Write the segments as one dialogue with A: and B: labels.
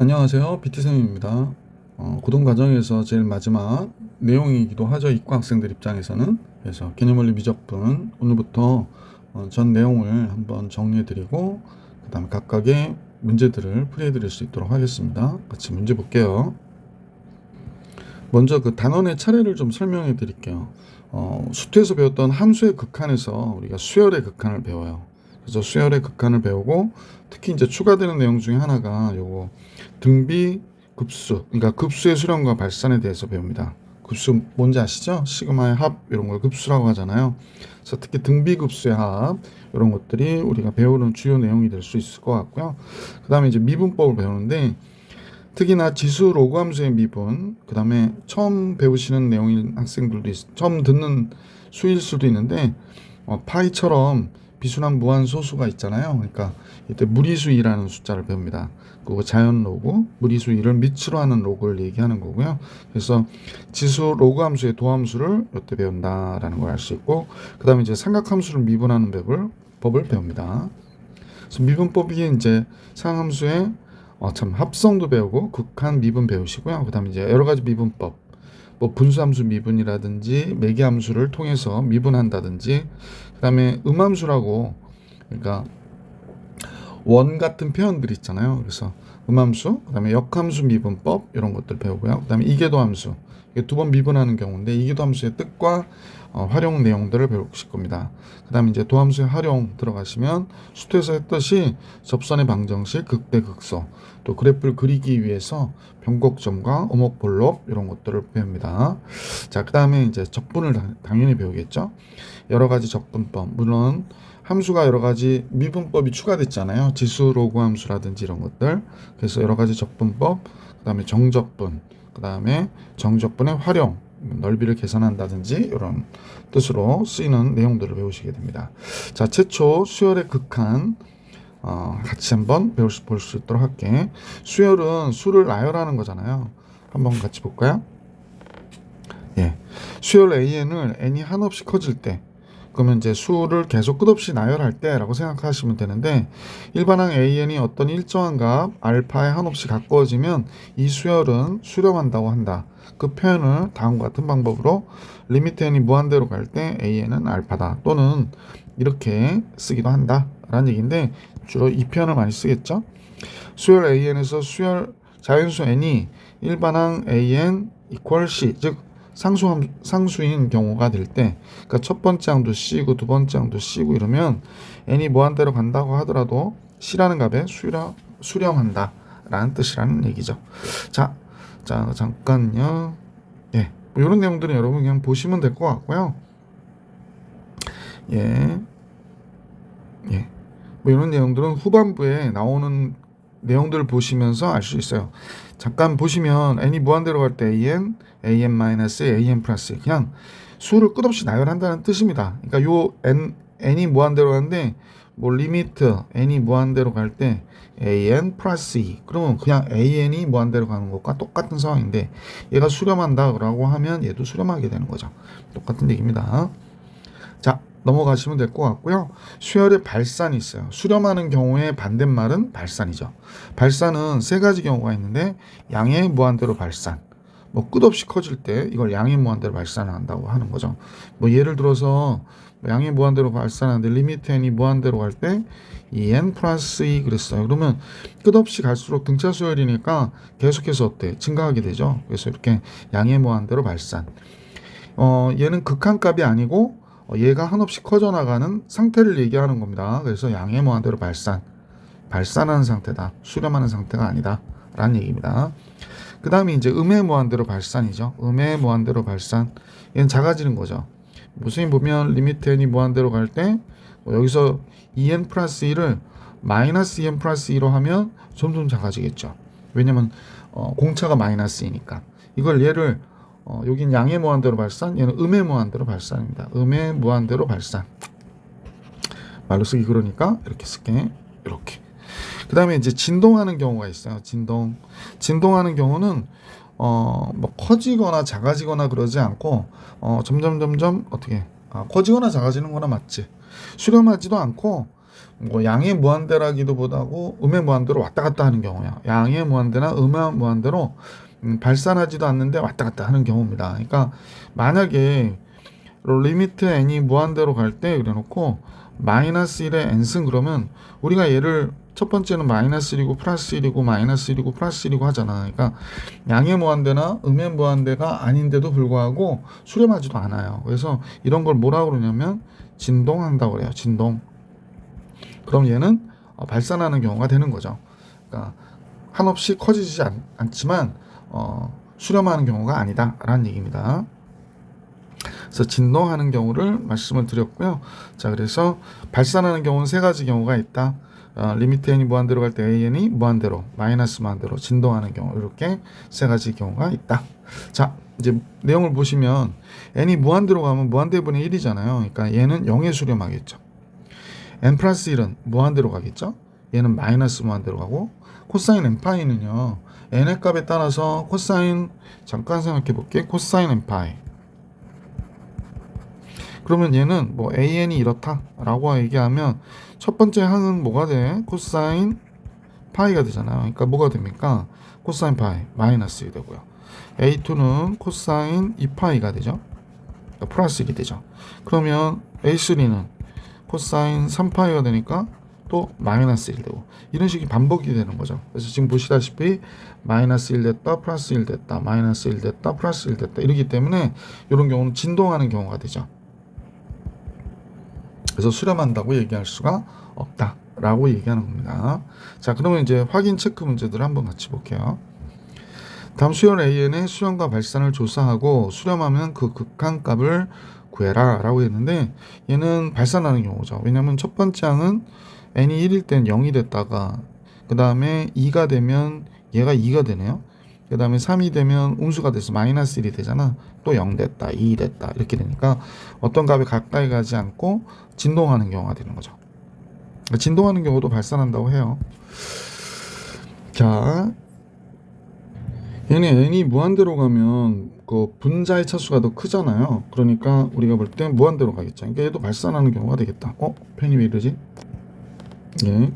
A: 안녕하세요. BT쌤입니다. 고등 과정에서 제일 마지막 내용이기도 하죠. 이과 학생들 입장에서는. 그래서 개념원리 미적분 오늘부터 전 내용을 한번 정리해드리고 그 다음에 각각의 문제들을 풀이해드릴 수 있도록 하겠습니다. 같이 문제 볼게요. 먼저 그 단원의 차례를 좀 설명해 드릴게요. 수트에서 배웠던 함수의 극한에서 우리가 수열의 극한을 배워요. 그래서 수열의 극한을 배우고 특히 이제 추가되는 내용 중에 하나가 요거 등비 급수, 그러니까 급수의 수렴과 발산에 대해서 배웁니다. 급수 뭔지 아시죠? 시그마의 합 이런 걸 급수라고 하잖아요. 그래서 특히 등비 급수의 합 이런 것들이 우리가 배우는 주요 내용이 될 수 있을 것 같고요. 그 다음에 이제 미분법을 배우는데 특히나 지수 로그 함수의 미분, 그 다음에 처음 배우시는 내용인 학생들도 처음 듣는 수일 수도 있는데 파이처럼 비순환 무한 소수가 있잖아요. 그러니까 이때 무리수 2라는 숫자를 배웁니다. 그리고 자연 로그, 무리수 2를 밑으로 하는 로그를 얘기하는 거고요. 그래서 지수 로그 함수의 도함수를 이때 배운다라는 걸 알 수 있고, 그 다음에 이제 삼각함수를 미분하는 법을 배웁니다. 그래서 미분법이 이제 상함수의 합성도 배우고 극한 미분 배우시고요. 그 다음에 이제 여러 가지 미분법, 뭐 분수함수 미분이라든지 매개함수를 통해서 미분한다든지, 그 다음에 음함수라고, 그러니까 원 같은 표현들 있잖아요. 그래서 음함수, 그 다음에 역함수 미분법 이런 것들 배우고요. 그 다음에 이계도함수, 이게 두 번 미분하는 경우인데 이계도함수의 뜻과 활용 내용들을 배우실 겁니다. 그 다음에 이제 도함수의 활용 들어가시면 수트에서 했듯이 접선의 방정식, 극대, 극소, 또 그래프를 그리기 위해서 변곡점과 오목볼록 이런 것들을 배웁니다. 자, 그 다음에 이제 적분을 당연히 배우겠죠. 여러 가지 적분법, 물론 함수가 여러 가지 미분법이 추가됐잖아요. 지수 로그 함수라든지 이런 것들. 그래서 여러 가지 적분법, 그 다음에 정적분, 그 다음에 정적분의 활용, 넓이를 계산한다든지 이런 뜻으로 쓰이는 내용들을 배우시게 됩니다. 자, 최초 수열의 극한 같이 한번 볼 수 있도록 할게. 수열은 수를 나열하는 거잖아요. 한번 같이 볼까요? 예, 수열 AN을 n이 한없이 커질 때, 그러면 이제 수를 계속 끝없이 나열할 때라고 생각하시면 되는데, 일반항 AN이 어떤 일정한 값 알파에 한없이 가까워지면 이 수열은 수렴한다고 한다. 그 표현을 다음과 같은 방법으로 리미트 n이 무한대로 갈 때 AN은 알파다, 또는 이렇게 쓰기도 한다 라는 얘기인데, 주로 이 표현을 많이 쓰겠죠. 수열 AN에서 수열 자연수 n이 일반항 AN equal C, 즉 상수인 경우가 될 때, 그러니까 첫 번째 항도 C고 두 번째 항도 C고 이러면 n이 무한대로 간다고 하더라도 C라는 값에 수렴한다 라는 뜻이라는 얘기죠. 자, 잠깐요. 예, 뭐 이런 내용들은 여러분 그냥 보시면 될 것 같고요. 예, 뭐 이런 내용들은 후반부에 나오는 내용들을 보시면서 알 수 있어요. 잠깐 보시면 n이 무한대로 갈 때 an 마이너스 an 플러스, 그냥 수를 끝없이 나열한다는 뜻입니다. 그러니까 요 n이 무한대로 가는데 뭐 리미트 n이 무한대로 갈 때 an 플러스 2, 그러면 그냥 an이 무한대로 가는 것과 똑같은 상황인데, 얘가 수렴한다라고 하면 얘도 수렴하게 되는 거죠. 똑같은 얘기입니다. 자, 넘어가시면 될 것 같고요. 수열의 발산이 있어요. 수렴하는 경우에 반대말은 발산이죠. 발산은 세 가지 경우가 있는데, 양의 무한대로 발산, 뭐 끝없이 커질 때 이걸 양의 무한대로 발산을 한다고 하는 거죠. 뭐 예를 들어서 양의 무한대로 발산하는데 리미트 n이 무한대로 갈 때 이 n 플러스 2 그랬어요. 그러면 끝없이 갈수록 등차 수열이니까 계속해서 어때? 증가하게 되죠. 그래서 이렇게 양의 무한대로 발산. 얘는 극한값이 아니고 얘가 한없이 커져나가는 상태를 얘기하는 겁니다. 그래서 양의 무한대로 발산하는 상태다, 수렴하는 상태가 아니다 라는 얘기입니다. 그 다음에 이제 음의 무한대로 발산이죠. 음의 무한대로 발산, 얘는 작아지는 거죠. 무슨 보면 리미트 n이 무한대로 갈 때 여기서 2n 플러스 2를 마이너스 2n 플러스 2로 하면 점점 작아지겠죠. 왜냐면 공차가 마이너스 2니까. 이걸 얘를 여긴 양의 무한대로 발산, 얘는 음의 무한대로 발산입니다. 음의 무한대로 발산. 말로 쓰기 그러니까 이렇게 쓸게. 이렇게. 그 다음에 이제 진동하는 경우가 있어요. 진동하는 경우는 뭐 커지거나 작아지거나 그러지 않고 점점 어떻게 커지거나 작아지는 거나 맞지. 수렴하지도 않고 뭐 양의 무한대라기도 보다고 음의 무한대로 왔다 갔다 하는 경우야. 양의 무한대나 음의 무한대로 발산하지도 않는데 왔다 갔다 하는 경우입니다. 그러니까 만약에 리미트 n이 무한대로 갈 때 그래놓고 마이너스 1의 n승 그러면 우리가 얘를 첫 번째는 마이너스 1이고 플러스 1이고 마이너스 1이고 플러스 1이고 하잖아. 그러니까 양의 무한대나 음의 무한대가 아닌데도 불구하고 수렴하지도 않아요. 그래서 이런 걸 뭐라고 그러냐면 진동한다고 그래요. 진동. 그럼 얘는 발산하는 경우가 되는 거죠. 그러니까 한없이 커지지 않지만 수렴하는 경우가 아니다라는 얘기입니다. 그래서 진동하는 경우를 말씀을 드렸고요. 자, 그래서 발산하는 경우는 세 가지 경우가 있다. 리미트 n이 무한대로 갈 때 an이 무한대로, 마이너스 무한대로 진동하는 경우, 이렇게 세 가지 경우가 있다. 자, 이제 내용을 보시면 n이 무한대로 가면 무한대분의 1이잖아요. 그러니까 얘는 0에 수렴하겠죠. n 플러스 1은 무한대로 가겠죠. 얘는 마이너스 무한대로 가고, 코사인 n파이는요, n의 값에 따라서 코사인, 잠깐 생각해 볼게. 코사인 n파이. 그러면 얘는 뭐 an이 이렇다라고 얘기하면 첫 번째 항은 뭐가 돼? 코사인 파이가 되잖아요. 그러니까 뭐가 됩니까? 코사인 파이 마이너스 1이 되고요. a2는 코사인 2파이가 되죠. 그러니까 플러스 1이 되죠. 그러면 a3는 코사인 3파이가 되니까 또 마이너스 1 되고, 이런 식이 반복이 되는 거죠. 그래서 지금 보시다시피 마이너스 1 됐다, 플러스 1 됐다, 마이너스 1 됐다, 플러스 1 됐다, 이러기 때문에 이런 경우는 진동하는 경우가 되죠. 그래서 수렴한다고 얘기할 수가 없다라고 얘기하는 겁니다. 자, 그러면 이제 확인 체크 문제들을 한번 같이 볼게요. 다음 수열 AN의 수렴과 발산을 조사하고 수렴하면 그 극한값을 구해라 라고 했는데, 얘는 발산하는 경우죠. 왜냐하면 첫 번째 항은 n이 1일 땐 0이 됐다가 그 다음에 2가 되면 얘가 2가 되네요. 그 다음에 3이 되면 음수가 돼서 마이너스 1이 되잖아. 또 0 됐다, 2 됐다, 이렇게 되니까 어떤 값에 가까이 가지 않고 진동하는 경우가 되는 거죠. 진동하는 경우도 발산한다고 해요. 자, 얘는 n이 무한대로 가면 그 분자의 차수가 더 크잖아요. 그러니까 우리가 볼 때 무한대로 가겠죠. 그러니까 얘도 발산하는 경우가 되겠다. 펜이 왜 이러지? 예,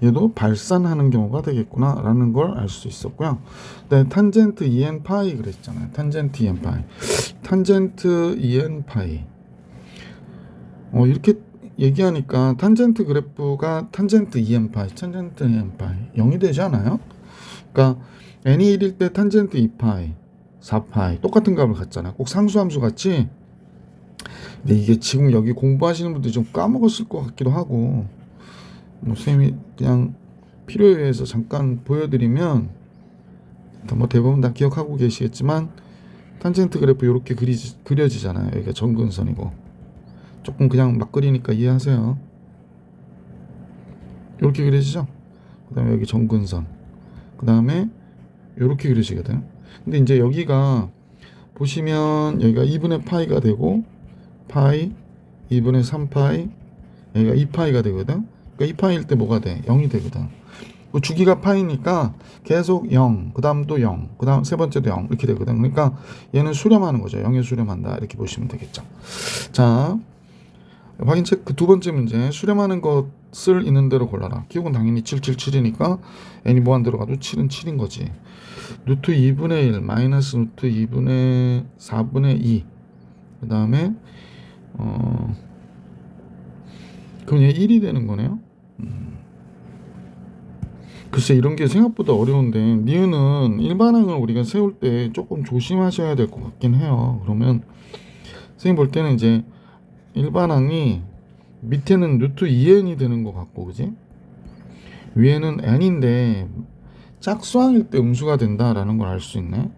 A: 얘도 발산하는 경우가 되겠구나 라는 걸 알 수 있었고요. 네, 탄젠트 2n 파이 그랬잖아요. 탄젠트 2n 파이. 탄젠트 2n 파이. 이렇게 얘기하니까 탄젠트 그래프가 탄젠트 2n 파이, 탄젠트 2n 파이 0이 되지 않아요? 그러니까 n이 1일 때 탄젠트 2파이, 4파이 똑같은 값을 갖잖아요. 꼭 상수함수 같이. 근데 이게 지금 여기 공부하시는 분들이 좀 까먹었을 것 같기도 하고, 선생님이 그냥 필요에 의해서 잠깐 보여드리면 뭐 대부분 다 기억하고 계시겠지만, 탄젠트 그래프 이렇게 그려지잖아요. 여기가 점근선이고, 조금 그냥 막 그리니까 이해하세요. 이렇게 그려지죠. 그 다음에 여기 점근선, 그 다음에 이렇게 그려지거든. 근데 이제 여기가 보시면 여기가 2분의 파이가 되고, 파이 2분의 3파이, 여기가 2파이가 되거든. 그러니까 2파이일 때 뭐가 돼? 0이 되거든. 주기가 파이니까 계속 0, 그 다음 또 0, 그 다음 세 번째도 0 이렇게 되거든. 그러니까 얘는 수렴하는 거죠. 0에 수렴한다 이렇게 보시면 되겠죠. 자, 확인 체크 두 번째 문제. 수렴하는 것을 있는 대로 골라라. 기억은 당연히 777이니까 n이 무한대로 가도 7은 7인 거지. 루트 2분의 1 마이너스 루트 2분의 4분의 2, 그 다음에 그럼 얘 1이 되는 거네요. 글쎄, 이런 게 생각보다 어려운데, 니은은 일반항을 우리가 세울 때 조금 조심하셔야 될 것 같긴 해요. 그러면 선생님 볼 때는 이제 일반항이 밑에는 루트 2n이 되는 것 같고, 그지? 위에는 n인데 짝수항일 때 음수가 된다라는 걸 알 수 있네.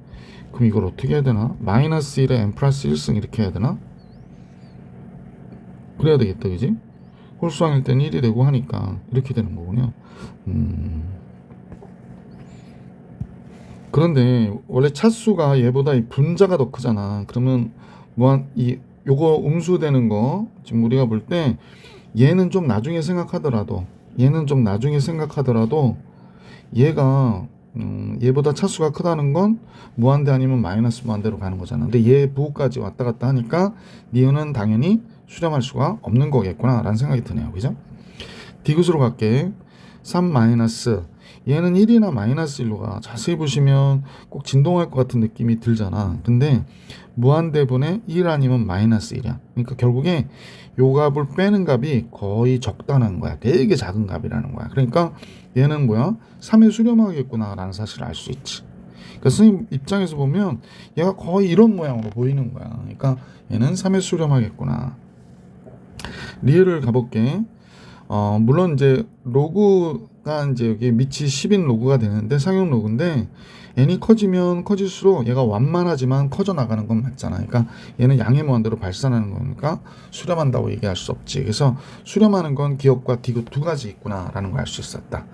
A: 그럼 이걸 어떻게 해야 되나? 마이너스 1에 n 플러스 1승 이렇게 해야 되나? 그래야 되겠다, 그지? 홀수항일 때는 1이 되고 하니까 이렇게 되는 거군요. 그런데 원래 차수가 얘보다 이 분자가 더 크잖아. 그러면 요거 음수되는 거 지금 우리가 볼 때 얘는 좀 나중에 생각하더라도 얘가 얘보다 차수가 크다는 건 무한대 아니면 마이너스 무한대로 가는 거잖아. 근데 얘 부호까지 왔다 갔다 하니까 니은은 당연히 수렴할 수가 없는 거겠구나 라는 생각이 드네요. 그죠? 디귿으로 갈게. 3 마이너스 얘는 1이나 마이너스 1로 가. 자세히 보시면 꼭 진동할 것 같은 느낌이 들잖아. 근데 무한대분의 1 아니면 마이너스 1이야. 그러니까 결국에 요 값을 빼는 값이 거의 적당한 거야. 되게 작은 값이라는 거야. 그러니까 얘는 뭐야? 3에 수렴하겠구나 라는 사실을 알 수 있지. 그러니까 선생님 입장에서 보면 얘가 거의 이런 모양으로 보이는 거야. 그러니까 얘는 3에 수렴하겠구나. 리을을 가볼게. 물론 이제 로그가 이제 여기 밑이 10인 로그가 되는데 상용 로그인데 n이 커지면 커질수록 얘가 완만하지만 커져 나가는 건 맞잖아. 그러니까 얘는 양의 무한대로 발산하는 거니까 수렴한다고 얘기할 수 없지. 그래서 수렴하는 건 기억과 디귿 두 가지 있구나라는 걸 알 수 있었다.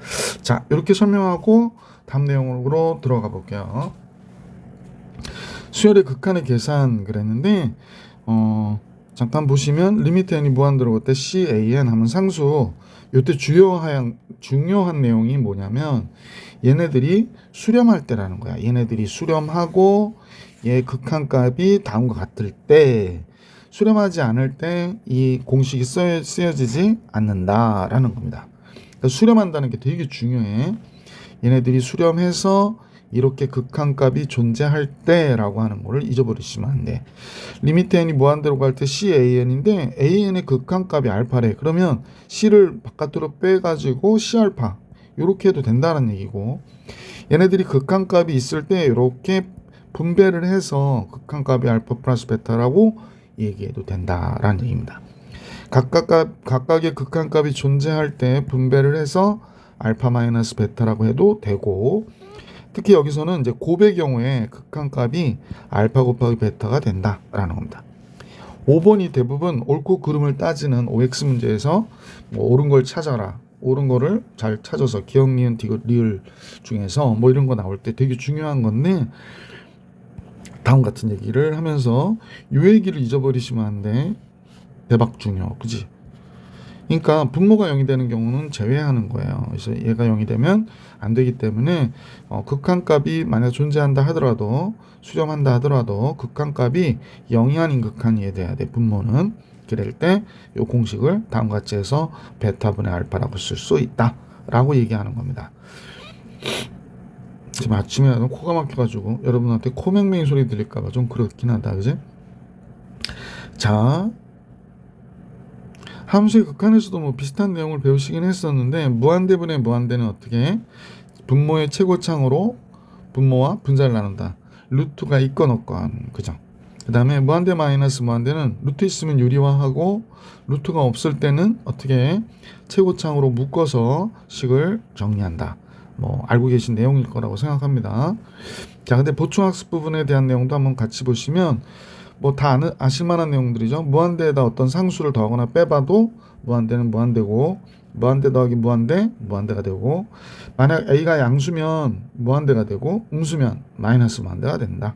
A: 자, 이렇게 설명하고 다음 내용으로 들어가 볼게요. 수열의 극한의 계산 그랬는데 잠깐 보시면 리미트 n이 무한대로 올 때 CAN 하면 상수. 이때 중요한 내용이 뭐냐면 얘네들이 수렴할 때라는 거야. 얘네들이 수렴하고 얘 극한값이 다음과 같을 때, 수렴하지 않을 때 이 공식이 쓰여지지 않는다라는 겁니다. 그러니까 수렴한다는 게 되게 중요해. 얘네들이 수렴해서 이렇게 극한값이 존재할 때라고 하는 거를 잊어버리시면 안 돼. 리미트 n이 무한대로 갈 때 CAN인데 AN의 극한값이 알파래. 그러면 C를 바깥으로 빼가지고 C알파 이렇게 해도 된다는 얘기고, 얘네들이 극한값이 있을 때 이렇게 분배를 해서 극한값이 알파 플러스 베타라고 얘기해도 된다라는 얘기입니다. 각각의 극한값이 존재할 때 분배를 해서 알파 마이너스 베타라고 해도 되고, 특히 여기서는 이제 곱의 경우에 극한값이 알파 곱하기 베타가 된다라는 겁니다. 5번이 대부분 옳고 그름을 따지는 OX 문제에서 뭐 옳은 걸 찾아라, 옳은 거를 잘 찾아서 기억, 니은, 디귿, 리을 중에서 뭐 이런 거 나올 때 되게 중요한 건데, 다음 같은 얘기를 하면서 이 얘기를 잊어버리시면 안 돼. 대박 중요, 그지? 그러니까 분모가 0이 되는 경우는 제외하는 거예요. 그래서 얘가 0이 되면 안 되기 때문에 극한값이 만약 존재한다 하더라도, 수렴한다 하더라도 극한값이 0이 아닌 극한이 돼야 돼. 분모는. 그럴 때 이 공식을 다음과 같이 해서 베타분의 알파라고 쓸 수 있다 라고 얘기하는 겁니다. 지금 아침에 코가 막혀가지고 여러분한테 코맹맹이 소리 들릴까봐 좀 그렇긴 하다, 그지? 자, 함수의 극한에서도 뭐 비슷한 내용을 배우시긴 했었는데, 무한대분의 무한대는 어떻게 해? 분모의 최고창으로 분모와 분자를 나눈다. 루트가 있건 없건, 그죠? 그 다음에 무한대 마이너스 무한대는 루트 있으면 유리화하고, 루트가 없을 때는 어떻게 해? 최고창으로 묶어서 식을 정리한다. 뭐 알고 계신 내용일 거라고 생각합니다. 자, 근데 보충학습 부분에 대한 내용도 한번 같이 보시면 뭐 다 아실만한 내용들이죠. 무한대에다 어떤 상수를 더하거나 빼봐도 무한대는 무한대고, 무한대 더하기 무한대, 무한대가 되고, 만약 A가 양수면 무한대가 되고 음수면 마이너스 무한대가 된다.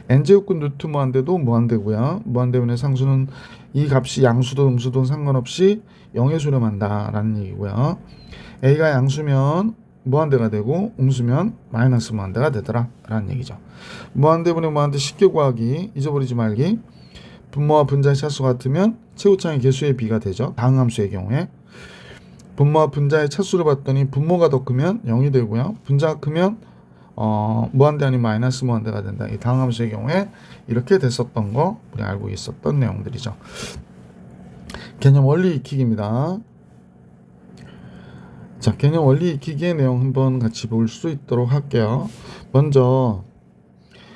A: n제곱근 루트 무한대도 무한대고요. 무한대분의 상수는 이 값이 양수도 음수도 상관없이 0에 수렴한다 라는 얘기고요. A가 양수면 무한대가 되고 음수면 마이너스 무한대가 되더라 라는 얘기죠. 무한대분의 무한대 쉽게 구하기, 잊어버리지 말기. 분모와 분자의 차수 같으면 최고창의 개수의 비가 되죠. 다항함수의 경우에 분모와 분자의 차수를 봤더니 분모가 더 크면 0이 되고요, 분자가 크면 무한대 아닌 마이너스 무한대가 된다. 이 다항함수의 경우에 이렇게 됐었던 거 우리 알고 있었던 내용들이죠. 개념 원리 익히기입니다. 자, 개념 원리 익히기의 내용 한번 같이 볼 수 있도록 할게요. 먼저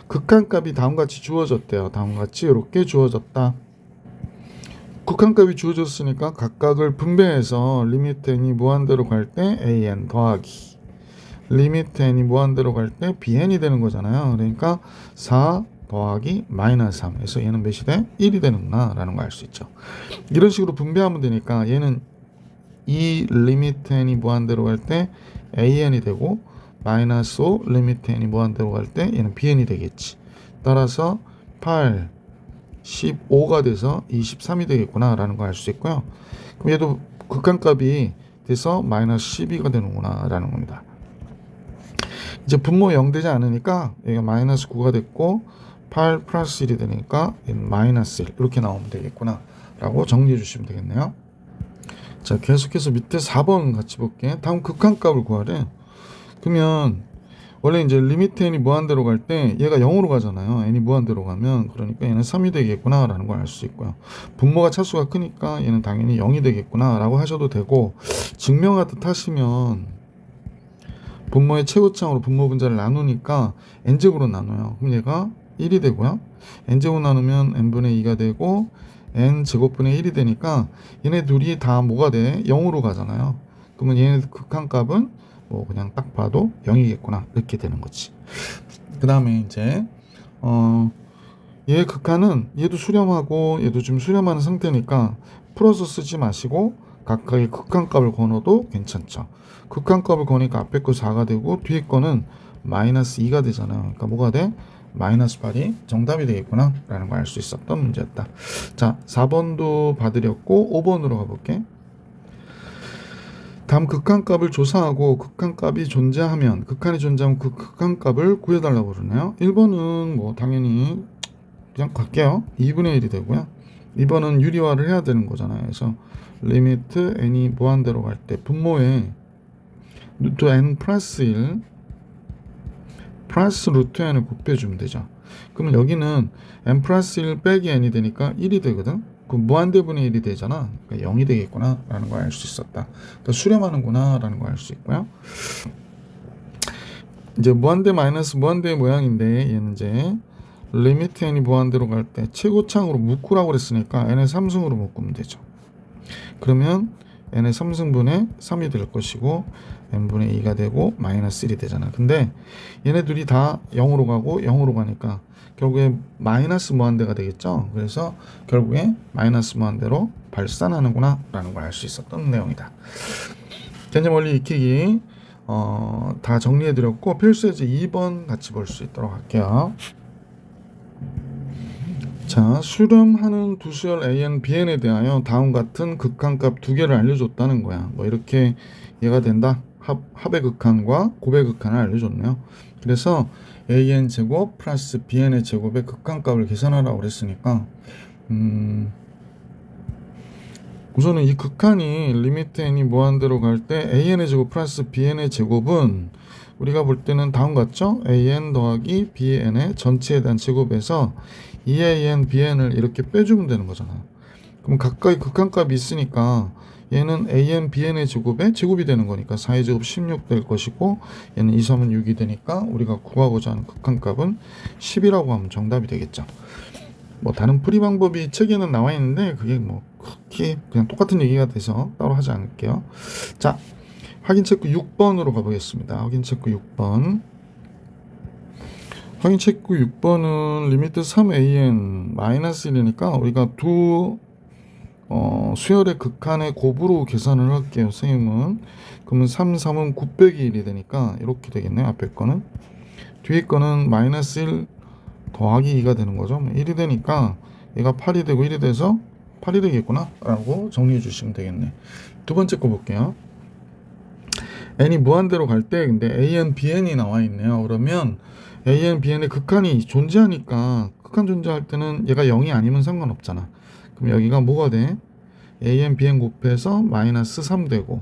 A: 극한값이 다음같이 주어졌대요. 다음같이 이렇게 주어졌다. 극한값이 주어졌으니까 각각을 분배해서 리미트 n이 무한대로 갈 때 an 더하기 리미트 n이 무한대로 갈 때 bn이 되는 거잖아요. 그러니까 4 더하기 마이너스 3 해서 얘는 몇이 돼? 1이 되는구나 라는 걸 알 수 있죠. 이런 식으로 분배하면 되니까 얘는 이 리미트 n이 무한대로 갈 때 an이 되고, 마이너스 5 리미트 n이 무한대로 갈 때 얘는 bn이 되겠지. 따라서 8, 15가 돼서 23이 되겠구나 라는 걸 알 수 있고요. 그럼 얘도 극한값이 돼서 마이너스 12가 되는구나 라는 겁니다. 이제 분모 0 되지 않으니까 여기가 마이너스 9가 됐고 8 플러스 1이 되니까 마이너스 1 이렇게 나오면 되겠구나 라고 정리해 주시면 되겠네요. 자, 계속해서 밑에 4번 같이 볼게. 다음 극한값을 구하래. 그러면 원래 이제 리미트 n이 무한대로 갈 때 얘가 0으로 가잖아요. n이 무한대로 가면. 그러니까 얘는 3이 되겠구나 라는 걸 알 수 있고요. 분모가 차수가 크니까 얘는 당연히 0이 되겠구나 라고 하셔도 되고, 증명하듯 하시면 분모의 최고차항으로 분모 분자를 나누니까 n제곱으로 나눠요. 그럼 얘가 1이 되고요. n제곱 나누면 n분의 2가 되고 n제곱분의 1이 되니까 얘네 둘이 다 뭐가 돼? 0으로 가잖아요. 그러면 얘네 극한값은 뭐 그냥 딱 봐도 0이겠구나 이렇게 되는 거지. 그 다음에 이제 얘 극한은 얘도 수렴하고 얘도 지금 수렴하는 상태니까 풀어서 쓰지 마시고 각각의 극한값을 거둬도 괜찮죠. 극한값을 거니까 앞에 거 4가 되고 뒤에 거는 마이너스 2가 되잖아요. 그러니까 뭐가 돼? 마이너스 8이 정답이 되겠구나 라는 걸 알 수 있었던 문제였다. 자, 4번도 봐드렸고 5번으로 가볼게. 다음 극한값을 조사하고 극한값이 존재하면, 극한이 존재하면 그 극한값을 구해달라고 그러네요. 1번은 뭐 당연히 그냥 갈게요. 2분의 1이 되고요. 2번은 유리화를 해야 되는 거잖아요. 그래서 리미트 n이 무한대로 갈 때 분모에 루트 n 플러스 1 플러스 루트 n을 곱해주면 되죠. 그러면 여기는 n 플러스 1 빼기 n이 되니까 1이 되거든. 그럼 무한대분의 1이 되잖아. 그러니까 0이 되겠구나 라는 걸 알 수 있었다. 그러니까 수렴하는구나 라는 걸 알 수 있고요. 이제 무한대 마이너스 무한대의 모양인데, 얘는 이제 리미트 n이 무한대로 갈 때 최고차항으로 묶으라고 그랬으니까 n의 3승으로 묶으면 되죠. 그러면 n의 3승분의 3이 될 것이고 n분의 2가 되고 마이너스 1이 되잖아. 근데 얘네 둘이 다 0으로 가고 0으로 가니까 결국에 마이너스 무한대가 되겠죠. 그래서 결국에 마이너스 무한대로 발산하는구나 라는 걸 알 수 있었던 내용이다. 개념 원리 익히기 다 정리해 드렸고, 필수예제 2번 같이 볼 수 있도록 할게요. 자, 수렴하는 두 수열 AN, BN에 대하여 다음 같은 극한값 두 개를 알려줬다는 거야. 뭐 이렇게 얘가 된다. 합의 극한과 곱의 극한을 알려줬네요. 그래서 AN 제곱 플러스 BN의 제곱의 극한값을 계산하라고 그랬으니까 우선은 이 극한이 리미트 n이 무한대로 갈 때 AN의 제곱 플러스 BN의 제곱은 우리가 볼 때는 다음 같죠? AN 더하기 BN의 전체에 대한 제곱에서 2AN, BN을 이렇게 빼주면 되는 거잖아요. 그럼 각각의 극한값이 있으니까 얘는 AN, BN의 제곱에 제곱이 되는 거니까 4의 제곱 16 될 것이고, 얘는 2, 3은 6이 되니까 우리가 구하고자 하는 극한값은 10이라고 하면 정답이 되겠죠. 뭐 다른 풀이 방법이 책에는 나와 있는데 그게 뭐 크게 그냥 똑같은 얘기가 돼서 따로 하지 않을게요. 자, 확인 체크 6번으로 가보겠습니다. 확인 체크 6번. 확인 체크 6번은 리미트 3an 마이너스 1이니까 우리가 두 수열의 극한의 곱으로 계산을 할게요. 선생님은. 그러면 3, 3은 9 빼기 1이 되니까 이렇게 되겠네요. 앞에 거는. 뒤에 거는 마이너스 1 더하기 2가 되는 거죠. 1이 되니까 얘가 8이 되고 1이 돼서 8이 되겠구나 라고 정리해 주시면 되겠네. 두 번째 거 볼게요. n이 무한대로 갈 때 근데 an, bn이 나와 있네요. 그러면 an, bn의 극한이 존재하니까, 극한 존재할 때는 얘가 0이 아니면 상관없잖아. 그럼 여기가 뭐가 돼? an, bn 곱해서 마이너스 3 되고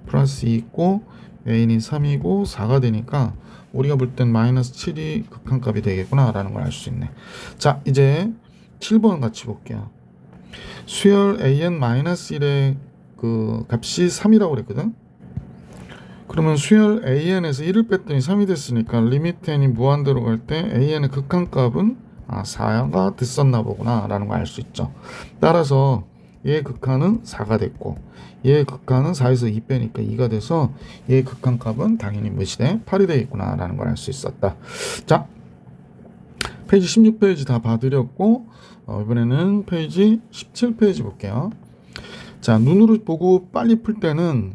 A: 플러스 2 있고 an이 3이고 4가 되니까 우리가 볼 땐 마이너스 7이 극한값이 되겠구나 라는 걸 알 수 있네. 자, 이제 7번 같이 볼게요. 수열 an 마이너스 1의 그 값이 3이라고 그랬거든. 그러면 수열 an에서 1을 뺐더니 3이 됐으니까 리미트 n이 무한대로 갈 때 an의 극한값은 4가 됐었나 보구나 라는 걸 알 수 있죠. 따라서 얘의 극한은 4가 됐고 얘의 극한은 4에서 2 빼니까 2가 돼서 얘의 극한값은 당연히 몇이 돼? 8이 되겠구나 라는 걸 알 수 있었다. 자, 페이지 16페이지 다 봐드렸고 이번에는 페이지 17페이지 볼게요. 자, 눈으로 보고 빨리 풀 때는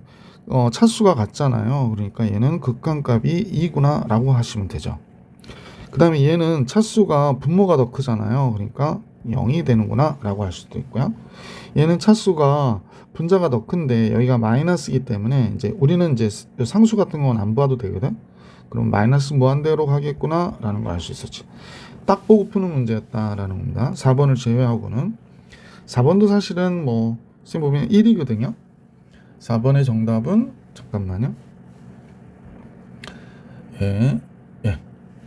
A: 차수가 같잖아요. 그러니까 얘는 극한값이 2구나 라고 하시면 되죠. 그 다음에 얘는 차수가 분모가 더 크잖아요. 그러니까 0이 되는구나 라고 할 수도 있고요. 얘는 차수가 분자가 더 큰데 여기가 마이너스이기 때문에 이제 우리는 이제 상수 같은 건 안 봐도 되거든. 그럼 마이너스 무한대로 가겠구나 라는 걸 알 수 있었지. 딱 보고 푸는 문제였다 라는 겁니다. 4번을 제외하고는. 4번도 사실은 뭐 선생님 보면 1이거든요. 4번의 정답은 잠깐만요. 예,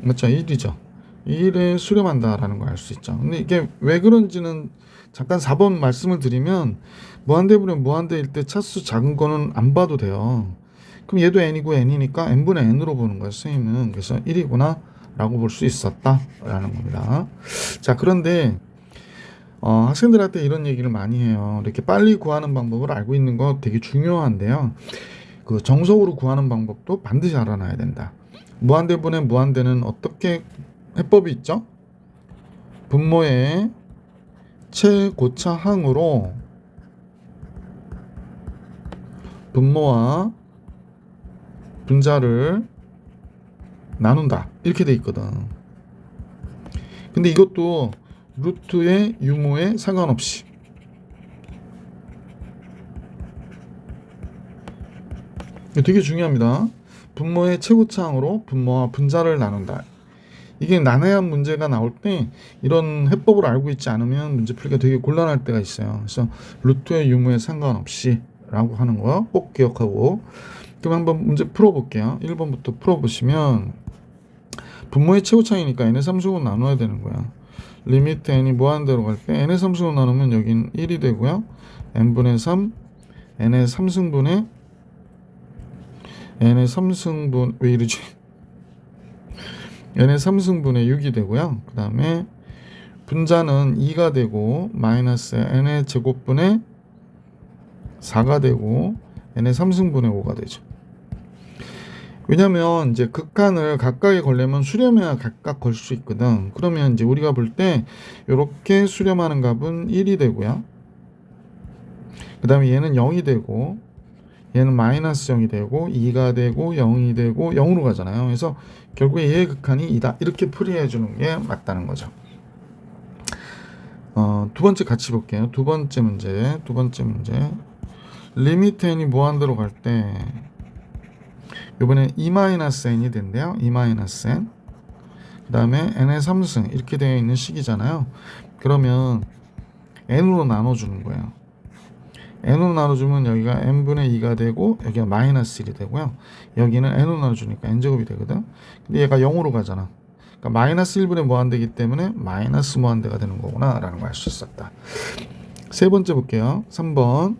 A: 맞죠? 1이죠. 1에 수렴한다라는 걸 알 수 있죠. 근데 이게 왜 그런지는 잠깐 4번 말씀을 드리면 무한대분의 무한대일 때 차수 작은 거는 안 봐도 돼요. 그럼 얘도 n이고 n이니까 n분의 n으로 보는 거예요. 선생님은 그래서 1이구나 라고 볼 수 있었다라는 겁니다. 자, 그런데 학생들한테 이런 얘기를 많이 해요. 이렇게 빨리 구하는 방법을 알고 있는 거 되게 중요한데요. 그 정석으로 구하는 방법도 반드시 알아놔야 된다. 무한대분의 무한대는 어떻게 해법이 있죠? 분모의 최고차 항으로 분모와 분자를 나눈다 이렇게 돼 있거든. 근데 이것도 루트의 유무에 상관없이 되게 중요합니다. 분모의 최고차항으로 분모와 분자를 나눈다. 이게 난해한 문제가 나올 때 이런 해법을 알고 있지 않으면 문제 풀기가 되게 곤란할 때가 있어요. 그래서 루트의 유무에 상관없이 라고 하는 거 꼭 기억하고, 그럼 한번 문제 풀어볼게요. 1번부터 풀어보시면 분모의 최고차이니까 n의 삼승으로 나눠야 되는 거야. 리미트 n이 무한대로 갈 때 n의 삼승으로 나누면 여긴 1이 되고요. n분의 3, n의 3승분의 n의 3승분 왜 이러지? n의 3승분의 6이 되고요. 그 다음에 분자는 2가 되고 마이너스 n의 제곱분의 4가 되고 n의 3승분의 5가 되죠. 왜냐면 이제 극한을 각각에 걸려면 수렴해야 각각 걸 수 있거든. 그러면 이제 우리가 볼 때 이렇게 수렴하는 값은 1이 되고요. 그 다음에 얘는 0이 되고 얘는 마이너스 0이 되고 2가 되고 0이 되고 0으로 가잖아요. 그래서 결국에 얘의 극한이 2다. 이렇게 풀이해 주는 게 맞다는 거죠. 두 번째 같이 볼게요. 두 번째 문제. 리미트 n이 무한대로 갈 때 이번에 2-n이 된대요. 2-n. 그 다음에 n의 3승 이렇게 되어 있는 식이잖아요. 그러면 n으로 나눠주는 거예요. n으로 나눠주면 여기가 n분의 2가 되고 여기가 마이너스 1이 되고요. 여기는 n으로 나눠주니까 n제곱이 되거든. 근데 얘가 0으로 가잖아. 그러니까 마이너스 1분의 무한대이기 때문에 마이너스 무한대가 되는 거구나 라는 걸 알 수 있었다. 세 번째 볼게요. 3번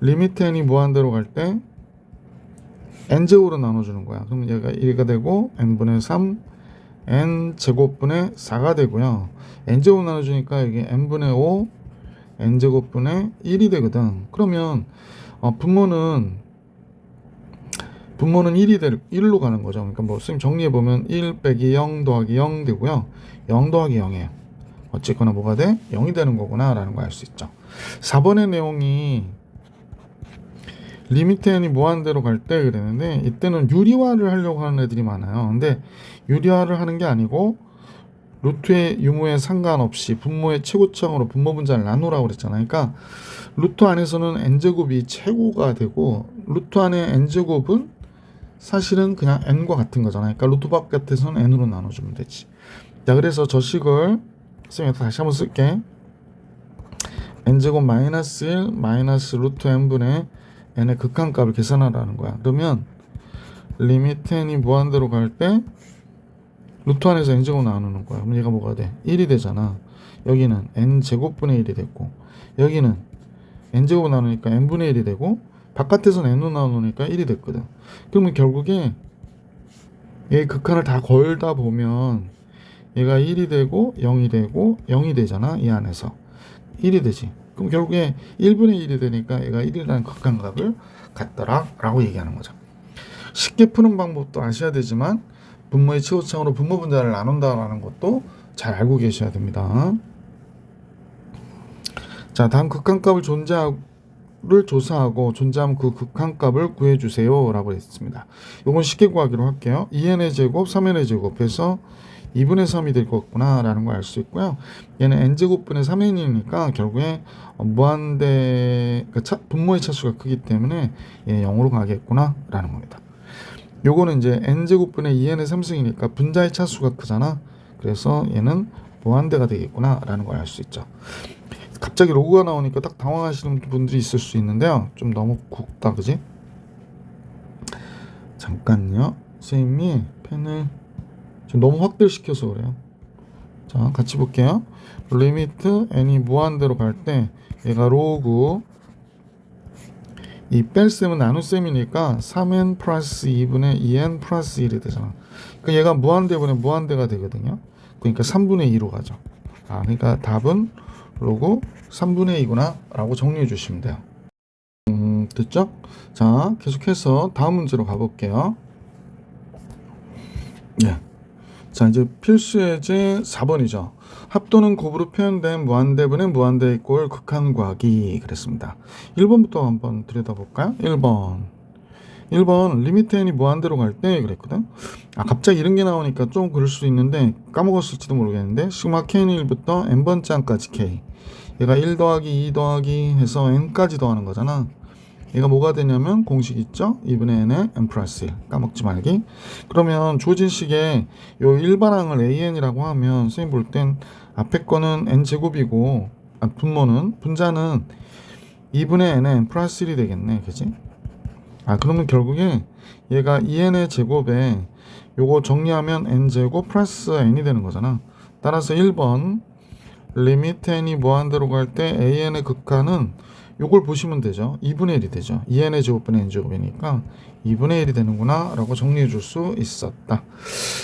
A: 리미트 n이 무한대로 갈 때 n제곱으로 나눠주는 거야. 그럼 얘가 1가 되고 n분의 3 n제곱분의 4가 되고요. n제곱 나눠주니까 여기 n분의 5 n제곱분의 1이 되거든. 그러면 분모는 1로 가는 거죠. 그러니까 뭐 선생님 정리해보면 1 빼기 0 더하기 0 되고요. 0 더하기 0이에요. 어쨌거나 뭐가 돼? 0이 되는 거구나 라는 걸 알 수 있죠. 4번의 내용이 리미트 n이 무한대로 갈 때 그랬는데 이때는 유리화를 하려고 하는 애들이 많아요. 근데 유리화를 하는 게 아니고 루트의 유무에 상관없이 분모의 최고차항으로 분모 분자를 나누라고 그랬잖아요. 그러니까 루트 안에서는 n제곱이 최고가 되고 루트 안에 n제곱은 사실은 그냥 n과 같은 거잖아요. 그러니까 루트 바깥에서는 n으로 나눠주면 되지. 자, 그래서 저 식을 선생님 다시 한번 쓸게. n제곱 마이너스 1 마이너스 루트 n분의 n의 극한값을 계산하라는 거야. 그러면 리미트 n이 무한대로 갈 때 루트 안에서 n제곱 나누는 거야. 그럼 얘가 뭐가 돼? 1이 되잖아. 여기는 n제곱분의 1이 됐고 여기는 n제곱 나누니까 n분의 1이 되고 바깥에서는 n으로 나누니까 1이 됐거든. 그러면 결국에 얘 극한을 다 걸다 보면 얘가 1이 되고 0이 되고 0이 되잖아. 이 안에서 1이 되지. 그럼 결국에 1분의 1이 되니까 얘가 1이라는 극한값을 갖더라 라고 얘기하는 거죠. 쉽게 푸는 방법도 아셔야 되지만 분모의 최고차항으로 분모 분자를 나눈다라는 것도 잘 알고 계셔야 됩니다. 자, 다음 극한값을 조사하고 존재하면 그 극한값을 구해주세요 라고 했습니다. 이건 쉽게 구하기로 할게요. 2n의 제곱 3n의 제곱해서 2분의 3이 될 거구나 라는 걸 알 수 있고요. 얘는 n제곱분의 3n이니까 결국에 무한대 분모의 차수가 크기 때문에 얘 0으로 가겠구나 라는 겁니다. 요거는 이제 n제곱분의 2n의 3승이니까 분자의 차수가 크잖아. 그래서 얘는 무한대가 되겠구나 라는 걸 알 수 있죠. 갑자기 로그가 나오니까 딱 당황하시는 분들이 있을 수 있는데요. 좀 너무 굵다, 그지? 잠깐요. 선생님이 펜을 좀 너무 확대시켜서 그래요. 자, 같이 볼게요. 리미트 n이 무한대로 갈 때 얘가 로그 이 뺄셈은 나눗셈이니까 3n 플러스 2분의 2n 플러스 1이 되잖아. 그러니까 얘가 무한대분의 무한대가 되거든요. 그러니까 3분의 2로 가죠. 그러니까 답은 로그 3분의 2구나 라고 정리해 주시면 돼요. 됐죠? 자, 계속해서 다음 문제로 가볼게요. 예. 자, 이제 필수 예제 4번이죠. 합도는 곱으로 표현된 무한대분의 무한대의 꼴 극한 구하기 그랬습니다. 1번부터 한번 들여다볼까요? 1번 리미트 n이 무한대로 갈 때 그랬거든. 갑자기 이런 게 나오니까 좀 그럴 수 있는데 까먹었을지도 모르겠는데 시그마 k는 1부터 n번째 항까지 k 얘가 1 더하기 2 더하기 해서 n까지 더하는 거잖아. 얘가 뭐가 되냐면 공식 있죠? 2분의 n에 n 플러스 1 까먹지 말기. 그러면 주어진 식에 요 일반항을 an이라고 하면 선생님 볼 땐 앞에 거는 n제곱이고 분모는 분자는 2분의 n에 n 플러스 1이 되겠네. 그지? 그러면 결국에 얘가 2n의 제곱에 요거 정리하면 n제곱 플러스 n이 되는 거잖아. 따라서 1번 리미트 n이 무한대로 갈 때 an의 극한은 요걸 보시면 되죠. 2분의 1이 되죠. 2n의 제곱분의 n제곱이니까 2분의 1이 되는구나 라고 정리해 줄 수 있었다.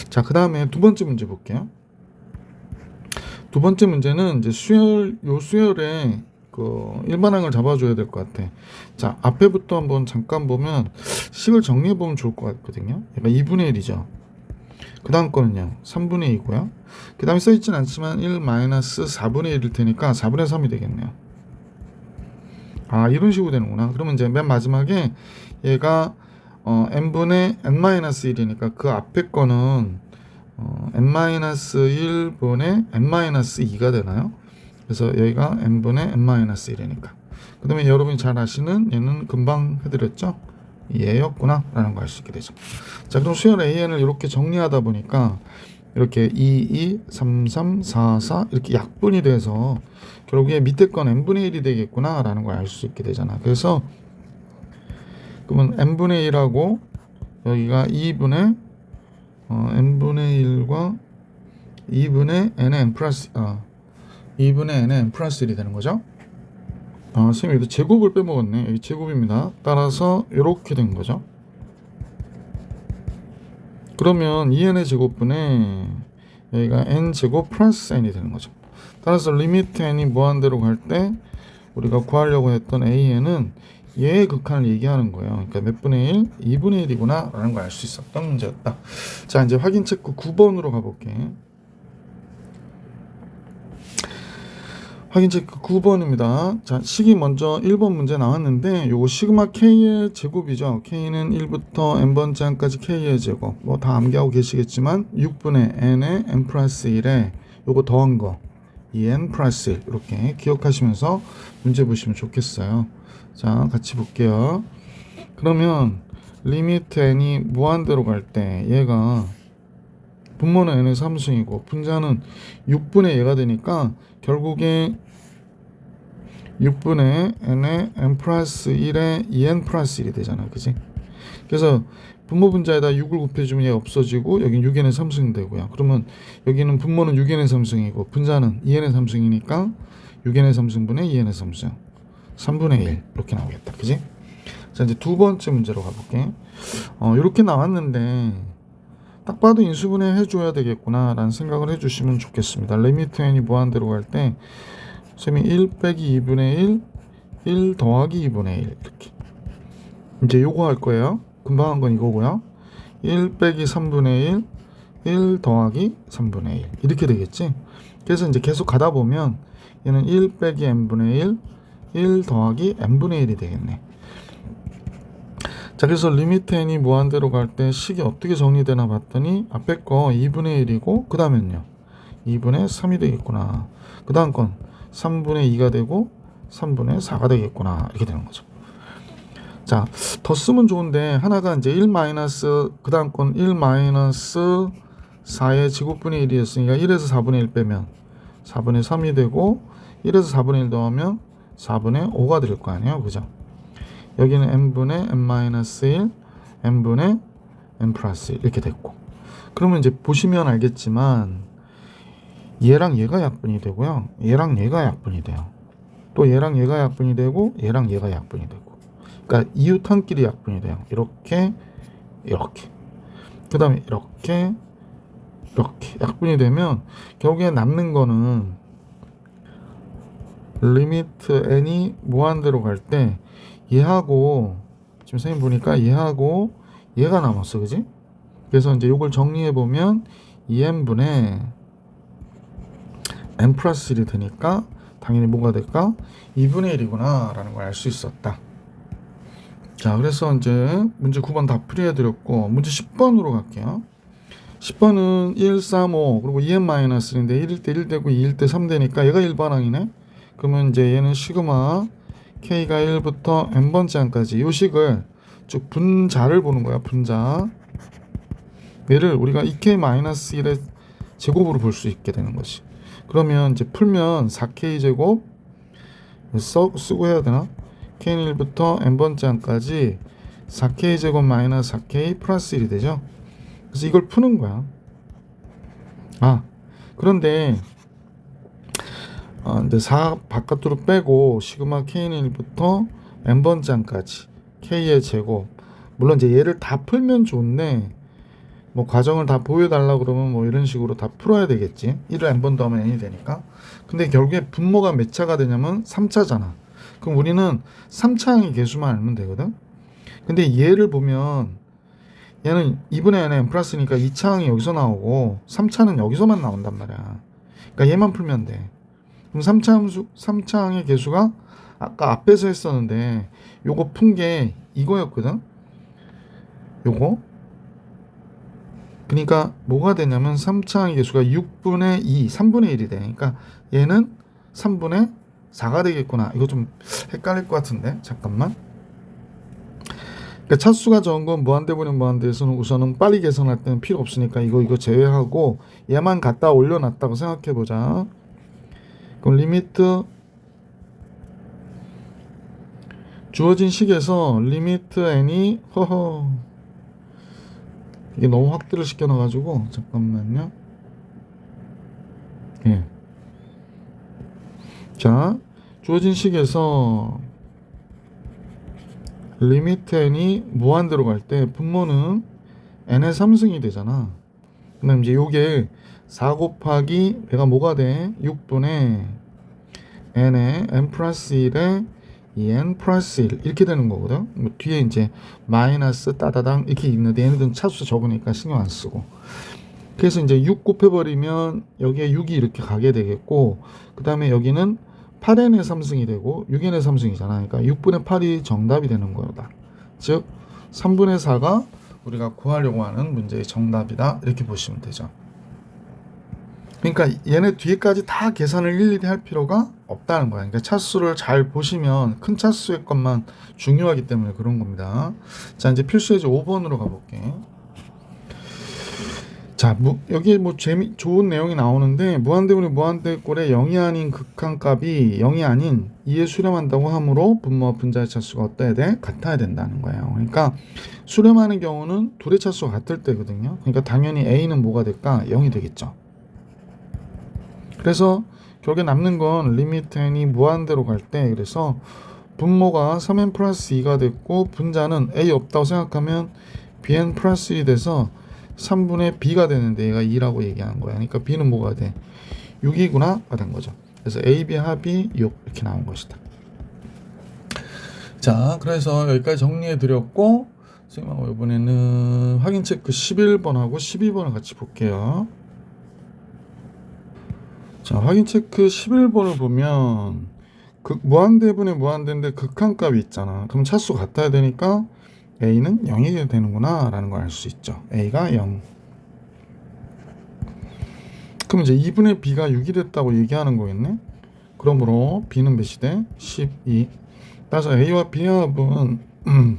A: 자, 그 다음에 두 번째 문제 볼게요. 두 번째 문제는 이제 수열에 그 일반항을 잡아줘야 될 것 같아. 자, 앞에부터 한번 잠깐 보면 식을 정리해 보면 좋을 것 같거든요. 얘가 2분의 1이죠. 그 다음 거는요 3분의 2고요. 그 다음에 써있진 않지만 1-4분의 1일 테니까 4분의 3이 되겠네요. 이런 식으로 되는구나. 그러면 이제 맨 마지막에 얘가 n분의 n-1이니까 그 앞에 거는 n-1분의 n-2가 되나요? 그래서 여기가 n분의 n-1이니까 그 다음에 여러분이 잘 아시는 얘는 금방 해드렸죠? 얘였구나 라는 걸 알 수 있게 되죠. 자, 그럼 수열 an을 이렇게 정리하다 보니까 이렇게 2, 3, 3, 4, 4 이렇게 약분이 돼서 결국에 밑에 건 n분의 1이 되겠구나 라는 걸 알 수 있게 되잖아. 그래서 그러면 n분의 1하고 여기가 2분의 n분의 1과 2분의 n의 n 플러스 2분의 n의 n 플러스 1이 되는 거죠. 선생님 여기도 제곱을 빼먹었네. 여기 제곱입니다. 따라서 이렇게 된 거죠. 그러면 2n의 제곱분에 여기가 n제곱 플러스 n이 되는 거죠. 따라서 리미트 n이 무한대로 갈 때 우리가 구하려고 했던 an은 얘의 극한을 얘기하는 거예요. 그러니까 몇 분의 1? 2분의 1이구나 라는 걸 알 수 있었던 문제였다. 자, 이제 확인 체크 9번으로 가볼게. 확인 체크 9번입니다. 자, 식이 먼저 1번 문제 나왔는데 요거 시그마 k의 제곱이죠. k는 1부터 n번째 항까지 k의 제곱. 뭐 다 암기하고 계시겠지만 6분의 n의 n 플러스 1에 요거 더한 거 2n 플러스 1 이렇게 기억하시면서 문제 보시면 좋겠어요. 자, 같이 볼게요. 그러면 리미트 n이 무한대로 갈 때 얘가 분모는 n의 3승이고 분자는 6분의 얘가 되니까 결국에 6분의 n의 n 플러스 1에 2n 플러스 1이 되잖아. 그지? 그래서 분모 분자에다 6을 곱해주면 얘 없어지고 여긴 6n의 3승 되고요. 그러면 여기는 분모는 6n의 3승이고 분자는 2n의 3승이니까 6n의 3승분의 2n의 3승 3분의 1 이렇게 나오겠다. 그지? 자, 이제 두 번째 문제로 가볼게. 이렇게 나왔는데 딱 봐도 인수분해 해줘야 되겠구나 라는 생각을 해주시면 좋겠습니다. 리미트 n이 무한대로 갈 때 셈이 1 빼기 2분의 1 1 더하기 2분의 1 이렇게 이제 요거 할 거예요. 금방 한 건 이거고요. 1 빼기 3분의 1 1 더하기 3분의 1 이렇게 되겠지. 그래서 이제 계속 가다 보면 얘는 1 빼기 n분의 1 1 더하기 n분의 1이 되겠네. 자, 그래서 리미트 n이 무한대로 갈 때 식이 어떻게 정리되나 봤더니 앞에 거 2분의 1이고 그 다음엔요 2분의 3이 되겠구나. 그 다음 건 3분의 2가 되고 3분의 4가 되겠구나 이렇게 되는 거죠. 자, 더 쓰면 좋은데 하나가 이제 1 마이너스 그 다음 건 1 마이너스 4의 제곱분의 1이었으니까 1에서 4분의 1 빼면 4분의 3이 되고 1에서 4분의 1 더하면 4분의 5가 될 거 아니에요, 그죠? 여기는 n분의 n-1, n분의 n 플러스 1 이렇게 됐고, 그러면 이제 보시면 알겠지만 얘랑 얘가 약분이 되고요, 얘랑 얘가 약분이 돼요. 또 얘랑 얘가 약분이 되고 얘랑 얘가 약분이 되고, 그러니까 이웃한끼리 약분이 돼요. 이렇게 이렇게, 그 다음에 이렇게 약분이 되면 결국에 남는 거는 리미트 n이 무한대로 갈 때 얘하고, 지금 선생님 보니까 얘하고 얘가 남았어, 그지? 그래서 이제 이걸 정리해 보면 2n분의 n 플러스 1이 되니까 당연히 뭐가 될까? 2분의 1이구나 라는 걸 알 수 있었다. 자, 그래서 이제 문제 9번 다 풀이해 드렸고, 문제 10번으로 갈게요. 10번은 1, 3, 5 그리고 2n-1인데 1일 때 1 되고 2일 때 3 되니까 얘가 일반항이네. 그러면 이제 얘는 시그마 k가 1부터 n번째 항까지 이 식을 쭉 분자를 보는 거야. 분자. 얘를 우리가 2k-1의 제곱으로 볼 수 있게 되는 거지. 그러면 이제 풀면 4k 제곱 쓰고 해야 되나? k는 1부터 n번째 항까지 4k 제곱 마이너스 4k 플러스 1이 되죠. 그래서 이걸 푸는 거야. 그런데 이제 4 바깥으로 빼고 시그마 k는 1부터 n번째 항까지 k의 제곱, 물론 이제 얘를 다 풀면 좋은데 뭐 과정을 다 보여달라 그러면 뭐 이런 식으로 다 풀어야 되겠지. 1을 n번 더하면 n이 되니까. 근데 결국에 분모가 몇 차가 되냐면 3차잖아. 그럼 우리는 3차항의 개수만 알면 되거든. 근데 얘를 보면 얘는 2분의 n 플러스니까 2차항이 여기서 나오고 3차는 여기서만 나온단 말이야. 그러니까 얘만 풀면 돼. 그럼 3차항의 개수가 아까 앞에서 했었는데 요거 푼 게 이거였거든. 요거. 그러니까 뭐가 되냐면 3차항의 개수가 6분의 2, 3분의 1이 돼. 그러니까 얘는 3분의 4가 되겠구나. 이거 좀 헷갈릴 것 같은데 잠깐만. 그러니까 차수가 적은 건 무한대분의 무한대에서는 우선은 빨리 계산할 때는 필요 없으니까 이거 제외하고 얘만 갖다 올려놨다고 생각해보자. 그럼 리미트 주어진 식에서 리미트 n이 이게 너무 확대를 시켜놔가지고 잠깐만요. 예. 자, 주어진 식에서 리미트 n이 무한대로 갈 때 분모는 n의 3승이 되잖아. 그 다음 이제 요게 4 곱하기 얘가 뭐가 돼? 6분의 n의 n 플러스 1에 2n 플러스 1 이렇게 되는 거거든. 뭐 뒤에 이제 마이너스 따다당 이렇게 있는데 얘네들은 차수 적으니까 신경 안 쓰고. 그래서 이제 6 곱해버리면 여기에 6이 이렇게 가게 되겠고, 그 다음에 여기는 8n의 3승이 되고 6n의 3승이잖아. 그러니까 6분의 8이 정답이 되는 거다. 즉 3분의 4가 우리가 구하려고 하는 문제의 정답이다. 이렇게 보시면 되죠. 그러니까 얘네 뒤에까지 다 계산을 일일이 할 필요가 없다는 거야. 그러니까 차수를 잘 보시면 큰 차수의 것만 중요하기 때문에 그런 겁니다. 자, 이제 필수예제 5번으로 가볼게. 자, 여기 뭐 좋은 내용이 나오는데 무한대분의 무한대꼴의 0이 아닌 극한값이 0이 아닌 2에 수렴한다고 하므로 분모와 분자의 차수가 어때야 돼? 같아야 된다는 거예요. 그러니까 수렴하는 경우는 둘의 차수가 같을 때거든요. 그러니까 당연히 A는 뭐가 될까? 0이 되겠죠. 그래서 결국에 남는 건 리미트 n이 무한대로 갈 때, 그래서 분모가 3n 플러스 2가 됐고 분자는 A 없다고 생각하면 bn 플러스 1이 돼서 3분의 b가 되는데 얘가 2라고 얘기하는 거야. 그러니까 b는 뭐가 돼? 6이구나 가 된 거죠. 그래서 a, b 합이 6 이렇게 나온 것이다. 자, 그래서 여기까지 정리해 드렸고, 선생님하고 이번에는 확인 체크 11번하고 12번을 같이 볼게요. 자, 확인 체크 11번을 보면 무한대분의 무한대인데 극한값이 있잖아. 그럼 차수 같아야 되니까 A는 0이 되는구나 라는 걸 알 수 있죠. A가 0. 그럼 이제 2분의 B가 6이 됐다고 얘기하는 거겠네. 그러므로 B는 몇이 돼? 12. 따라서 A와 B의 합은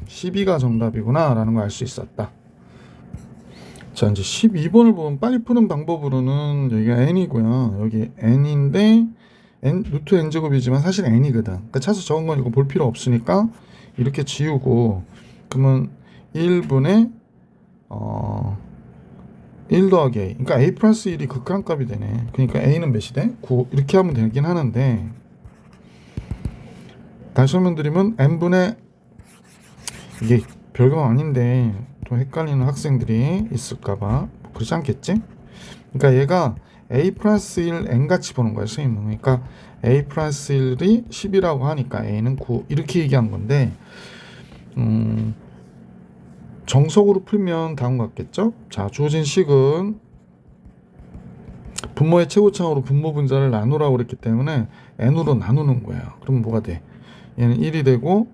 A: 12가 정답이구나 라는 걸 알 수 있었다. 자, 이제 12번을 보면 빨리 푸는 방법으로는 여기가 n이고요. 여기 n인데 루트 n제곱이지만 사실 n이거든. 그러니까 차수 적은 건 이거 볼 필요 없으니까 이렇게 지우고, 그러면 1분의 1 더하기 a, 그러니까 a 플러스 1이 극한값이 되네. 그러니까 a는 몇이 돼? 9. 이렇게 하면 되긴 하는데, 다시 설명드리면 n분의, 이게 별거 아닌데 또 헷갈리는 학생들이 있을까봐 그렇지 않겠지? 그러니까 얘가 a 플러스 1 n같이 보는 거야, 선생님은. 그러니까 a 플러스 1이 10이라고 하니까 a는 9 이렇게 얘기한 건데, 정석으로 풀면 다음과 같겠죠? 자, 주어진 식은 분모의 최고차항으로 분모 분자를 나누라고 그랬기 때문에 n으로 나누는 거예요. 그럼 뭐가 돼? 얘는 1이 되고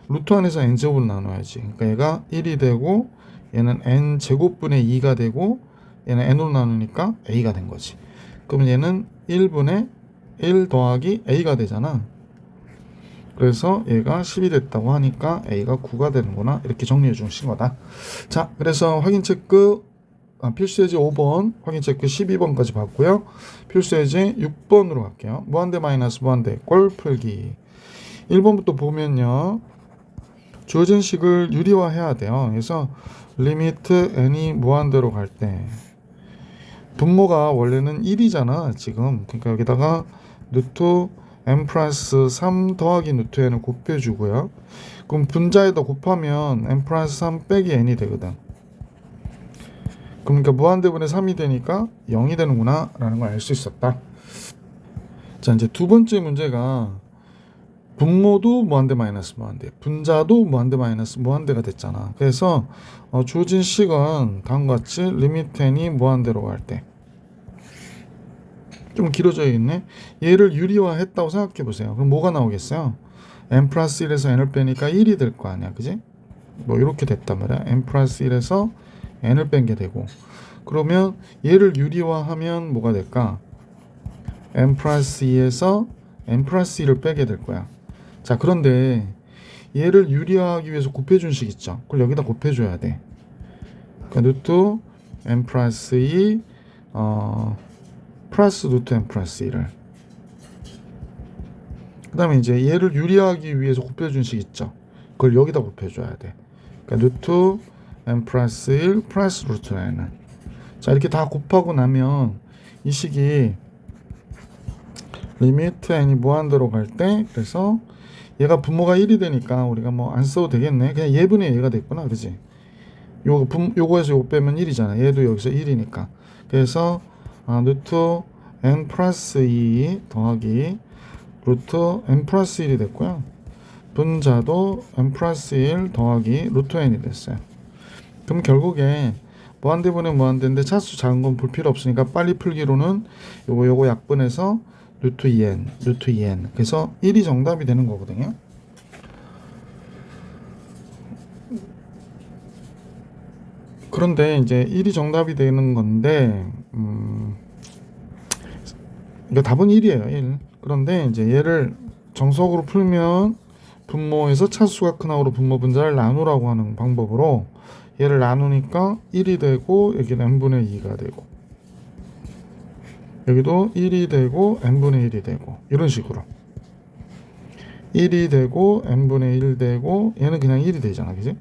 A: 루트 안에서 n제곱을 나눠야지. 그러니까 얘가 1이 되고 얘는 n제곱분의 2가 되고 얘는 n으로 나누니까 a가 된 거지. 그럼 얘는 1분의 1 더하기 a가 되잖아. 그래서 얘가 10이 됐다고 하니까 a가 9가 되는구나. 이렇게 정리해 주신 거다. 자, 그래서 확인 체크, 필수 예제 5번, 확인 체크 12번까지 봤고요. 필수 예제 6번으로 갈게요. 무한대 마이너스 무한대 꼴 풀기. 1번부터 보면요, 주어진 식을 유리화해야 돼요. 그래서 리미트 n이 무한대로 갈 때 분모가 원래는 1이잖아 지금. 그러니까 여기다가 루트 n 플러스 3 더하기 루트 n을 곱해주고요. 그럼 분자에다 곱하면 n 플러스 3 빼기 n이 되거든. 그러니까 무한대분의 3이 되니까 0이 되는구나 라는 걸 알 수 있었다. 자, 이제 두 번째 문제가 분모도 무한대 마이너스 무한대, 분자도 무한대 마이너스 무한대가 됐잖아. 그래서 주어진 식은 다음과 같이 리미트 n이 무한대로 갈 때, 좀 길어져 있네. 얘를 유리화했다고 생각해 보세요. 그럼 뭐가 나오겠어요? n 플러스 1에서 n을 빼니까 1이 될 거 아니야, 그지? 뭐 이렇게 됐단 말이야. n 플러스 1에서 n을 뺀 게 되고, 그러면 얘를 유리화하면 뭐가 될까? n 플러스 2에서 n 플러스 1을 빼게 될 거야. 자, 그런데 얘를 유리화하기 위해서 곱해준 식 있죠? 그걸 여기다 곱해줘야 돼. 그러니까 루트 n 플러스 2 플러스 루트 n 플러스 1을, 그 다음에 이제 얘를 유리화하기 위해서 곱해준 식 있죠? 그걸 여기다 곱해줘야 돼. 그러니까 루트 n 플러스 1 플러스 루트 n을, 자, 이렇게 다 곱하고 나면 이 식이 리미트 n이 무한대로 갈 때, 그래서 얘가 분모가 1이 되니까 우리가 뭐 안 써도 되겠네. 그냥 얘분의 얘가 됐구나, 그지? 요거에서 요거 빼면 1이잖아. 얘도 여기서 1이니까. 그래서 루트 n 플러스 2 더하기 루트 n 플러스 1이 됐고요. 분자도 n 플러스 1 더하기 루트 n이 됐어요. 그럼 결국에 무한대분의 무한대인데 차수 작은 건 볼 필요 없으니까 빨리 풀기로는 요거 약분해서 루트 2n. 그래서 1이 정답이 되는 거거든요. 그런데 이제 1이 정답이 되는 건데, 이거 답은 1이에요, 1. 그런데 이제 얘를 정석으로 풀면 분모에서 차수가 큰 항으로 분모 분자를 나누라고 하는 방법으로 얘를 나누니까 1이 되고, 여기는 n분의 2가 되고, 여기도 1이 되고 n분의 1이 되고, 이런 식으로 1이 되고 n분의 1 되고, 얘는 그냥 1이 되잖아, 그지?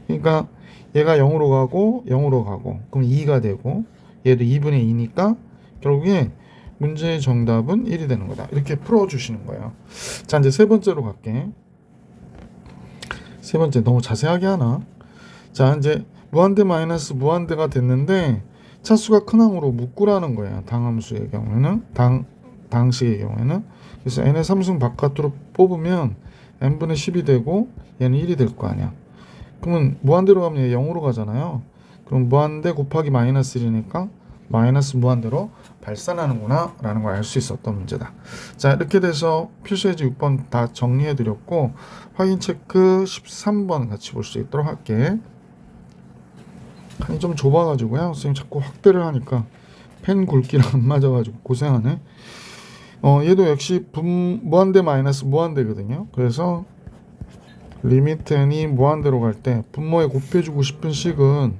A: 그러니까 얘가 0으로 가고 0으로 가고, 그럼 2가 되고, 얘도 2분의 2니까 결국에 문제의 정답은 1이 되는 거다. 이렇게 풀어주시는 거예요. 자, 이제 세 번째로 갈게. 세 번째 너무 자세하게 하나? 자, 이제 무한대 마이너스 무한대가 됐는데 차수가 큰 항으로 묶으라는 거예요. 당함수의 경우에는, 당식의 경우에는. 그래서 n의 3승 바깥으로 뽑으면 n분의 10이 되고 얘는 1이 될 거 아니야. 그러면 무한대로 가면 얘 0으로 가잖아요. 그럼 무한대 곱하기 마이너스 1이니까 마이너스 무한대로 발산하는구나 라는 걸 알 수 있었던 문제다. 자, 이렇게 돼서 필수예제 6번 다 정리해 드렸고, 확인 체크 13번 같이 볼 수 있도록 할게. 칸이 좀 좁아가지고요, 선생님 자꾸 확대를 하니까 펜 굵기랑 안 맞아가지고 고생하네. 얘도 역시 무한대 마이너스 무한대거든요. 그래서 리미트 n이 무한대로 갈 때 분모에 곱해주고 싶은 식은